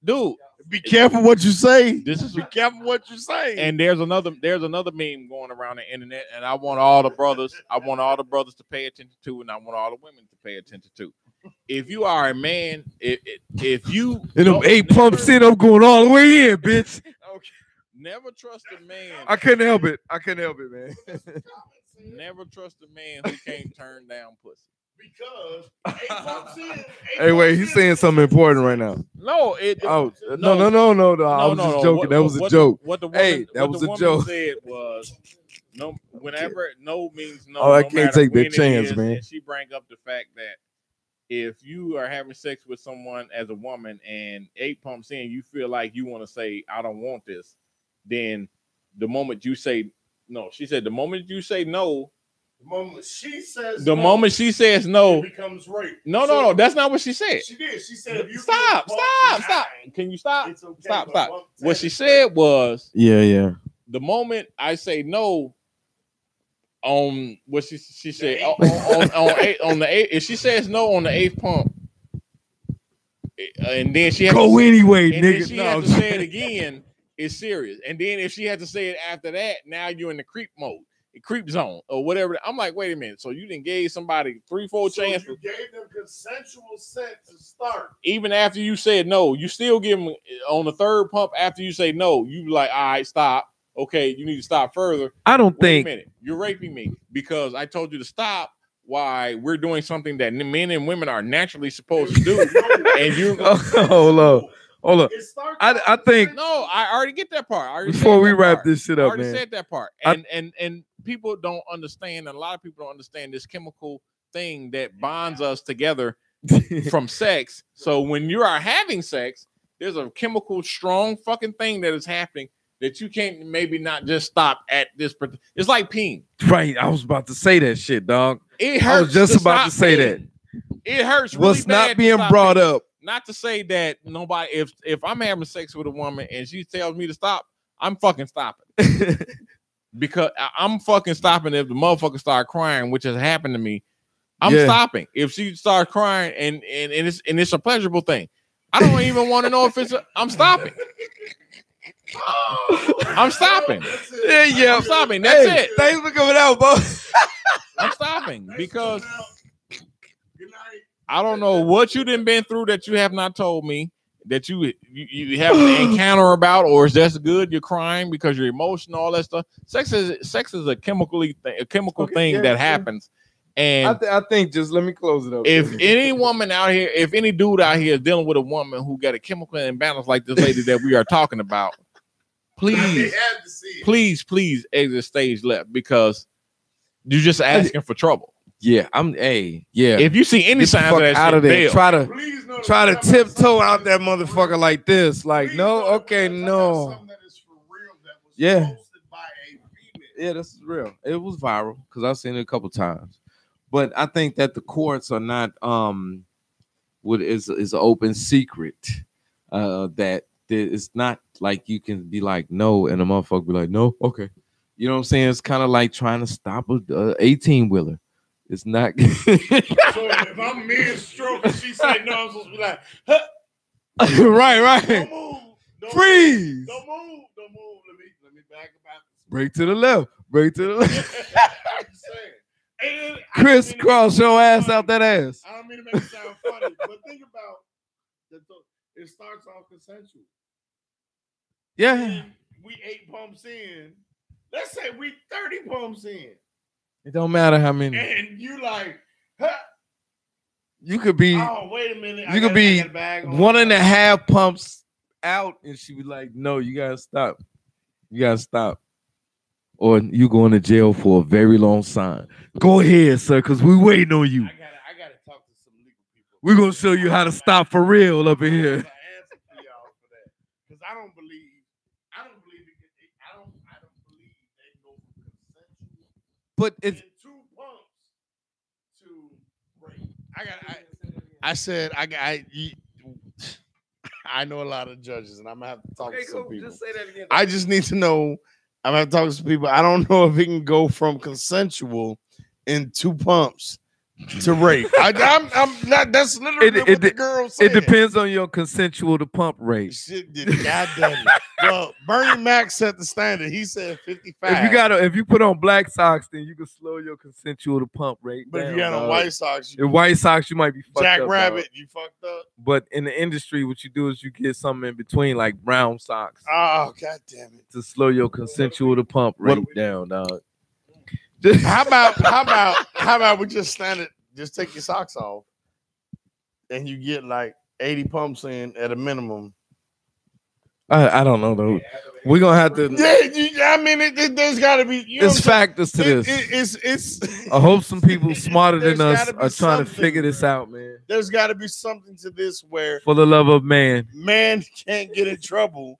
dude. Be careful what you say. Be careful what you say. And there's another meme going around the internet, and I want all the brothers to pay attention to, and I want all the women to pay attention to. If you are a man, if you and them 8 pumps in, I'm going all the way in, bitch. Okay. Never trust a man. I couldn't help it, man. Never trust a man who can't turn down pussy. Because 8 pumps in. Hey, wait, he's saying something important right now. No, no. I was just joking. That was a joke. What the woman, that was a joke. Said was no. Whenever no means no. Oh, I can't take that chance, man. And she bring up the fact that if you are having sex with someone as a woman and 8 pumps in, you feel like you want to say, I don't want this. Then the moment you say no, she said, the moment you say no, the moment she says no, it becomes rape. No, that's not what she said. She did. She said, if you stop. Can you stop? It's okay, stop. What she said was, yeah. The moment I say no, on what she said on the 8, if she says no on the 8th pump, and then she has go anyway, nigga. Then she has to say it again. It's serious. And then if she had to say it after that, now you're in the creep mode, the creep zone, or whatever. I'm like, wait a minute. So you didn't gave somebody 3-4 chances. You gave them consensual sex to start. Even after you said no, you still give them on the 3rd pump. After you say no, you like, all right, stop. Okay, you need to stop further. I don't think. Wait a minute, you're raping me because I told you to stop. Why we're doing something that men and women are naturally supposed to do, and you hold on. I think no. I already get that part. Before we wrap this shit up, I already man. said that part, and people don't understand, and a lot of people don't understand this chemical thing that bonds us together from sex. So when you are having sex, there's a chemical strong fucking thing that is happening that you can't maybe not just stop at this. It's like peeing. Right. I was about to say that shit, dog. It hurts. I was just about to say that. It hurts. Really What's not being brought up? Not to say that nobody. If I'm having sex with a woman and she tells me to stop, I'm fucking stopping. Because I'm fucking stopping if the motherfucker start crying, which has happened to me. I'm stopping. If she starts crying and it's a pleasurable thing, I don't even want to know if I'm stopping. I'm stopping. Yeah. I'm stopping. That's it. Thanks for coming out, bro. I'm stopping because I don't know what you done been through that you have not told me that you have an encounter about, or is that good? You're crying because you're emotional, all that stuff. Sex is a chemical thing that happens. And I think just let me close it up. If any woman out here, if any dude out here is dealing with a woman who got a chemical imbalance like this lady that we are talking about, please exit stage left because you're just asking for trouble. Yeah, If you see any signs of that out shit, of there, bail. try to tiptoe out that motherfucker like this. Like, no, okay, no. Yeah. Yeah, this is real. It was viral because I've seen it a couple times. But I think that the courts are not what is an open secret that it's not like you can be like no and a motherfucker be like no, okay. You know what I'm saying? It's kind of like trying to stop a 18-wheeler. It's not. So if I'm mid-stroke and she said no, I'm supposed to be like, huh. right. Don't move. Freeze. Don't move. Let me back about this. Break to the left. I'm saying. Crisscross your ass out that ass. I don't mean to make it sound funny, but think about it starts off consensual. Yeah. And we 8 pumps in. Let's say we 30 pumps in. It don't matter how many. And you like, huh. You could be. Oh, wait a minute. You could be 1.5 pumps out, and she be like, "No, you gotta stop. You gotta stop." Or you going to jail for a very long time. Go ahead, sir, because we waiting on you. I gotta talk to some legal people. We're gonna show you how to stop for real up in here. I answer for y'all for that. Because I don't believe they go from consensual. But it's 2 pumps to rape. I know a lot of judges, and I'm gonna have to talk to some people. Just say that again. I just need to know. I'm gonna talk to some people. I don't know if it can go from consensual in 2 pumps to rape. I'm not. That's literally what the girl said. It depends on your consensual to pump rate. Shit, God damn it. Well, Bernie Mac set the standard. He said 55. If you put on black socks, then you can slow your consensual to pump rate. But if you got on white socks, in white socks, you might be fucked Jack up. Rabbit, you fucked up. But in the industry, what you do is you get something in between, like brown socks. Oh, God damn it. To slow your consensual to pump rate down, dog. How about we just stand it just take your socks off, and you get like 80 pumps in at a minimum. I don't know though. We're gonna have to. Yeah, I mean, there's got to be. There's factors to this. It's. I hope some people smarter than us are trying to figure this out, man. There's got to be something to this where, for the love of man can't get in trouble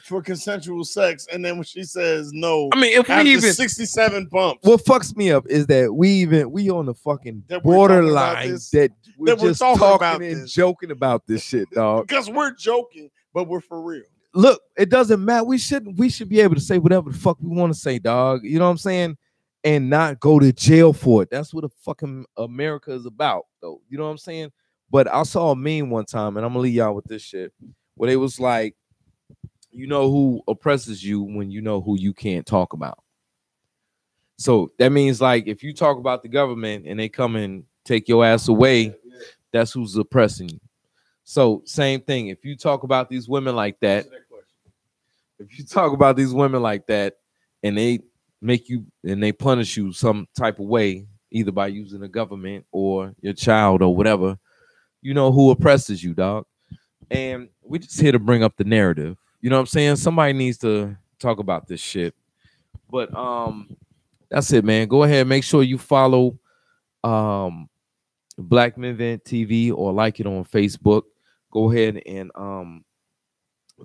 for consensual sex, and then when she says no, I mean, if we even 67 pumps. What fucks me up is that we on the fucking borderline that we're just talking and joking about this shit, dog. Because we're joking, but we're for real. Look, it doesn't matter. We should be able to say whatever the fuck we want to say, dog. You know what I'm saying? And not go to jail for it. That's what the fucking America is about, though. You know what I'm saying? But I saw a meme one time, and I'm gonna leave y'all with this shit, where they was like, you know who oppresses you when you know who you can't talk about. So that means like if you talk about the government and they come and take your ass away, that's who's oppressing you. So same thing. If you talk about these women like that, and they make you and they punish you some type of way, either by using the government or your child or whatever, you know who oppresses you, dog. And we just here to bring up the narrative. You know what I'm saying? Somebody needs to talk about this shit. But that's it, man. Go ahead, make sure you follow BlackMenVentTV or like it on Facebook. Go ahead and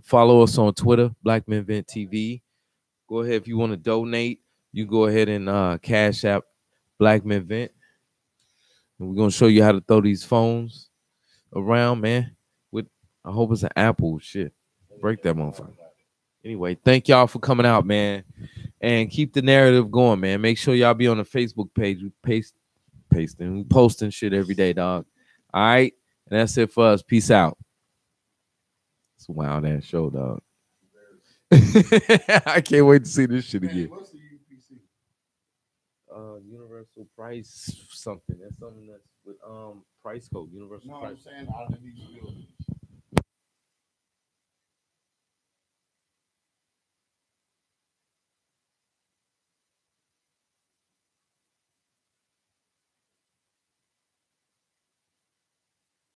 follow us on Twitter, BlackMenVentTV. Go ahead if you want to donate. You go ahead and Cash App BlackMenVent. And we're gonna show you how to throw these phones around, man. I hope it's an Apple shit. Break that motherfucker. Anyway, thank y'all for coming out, man. And keep the narrative going, man. Make sure y'all be on the Facebook page. We we posting shit every day, dog. All right. And that's it for us. Peace out. It's a wild ass show, dog. I can't wait to see this shit again. What's the UPC? Universal price something. That's something that's with price code. Universal price. I'm saying out of these buildings.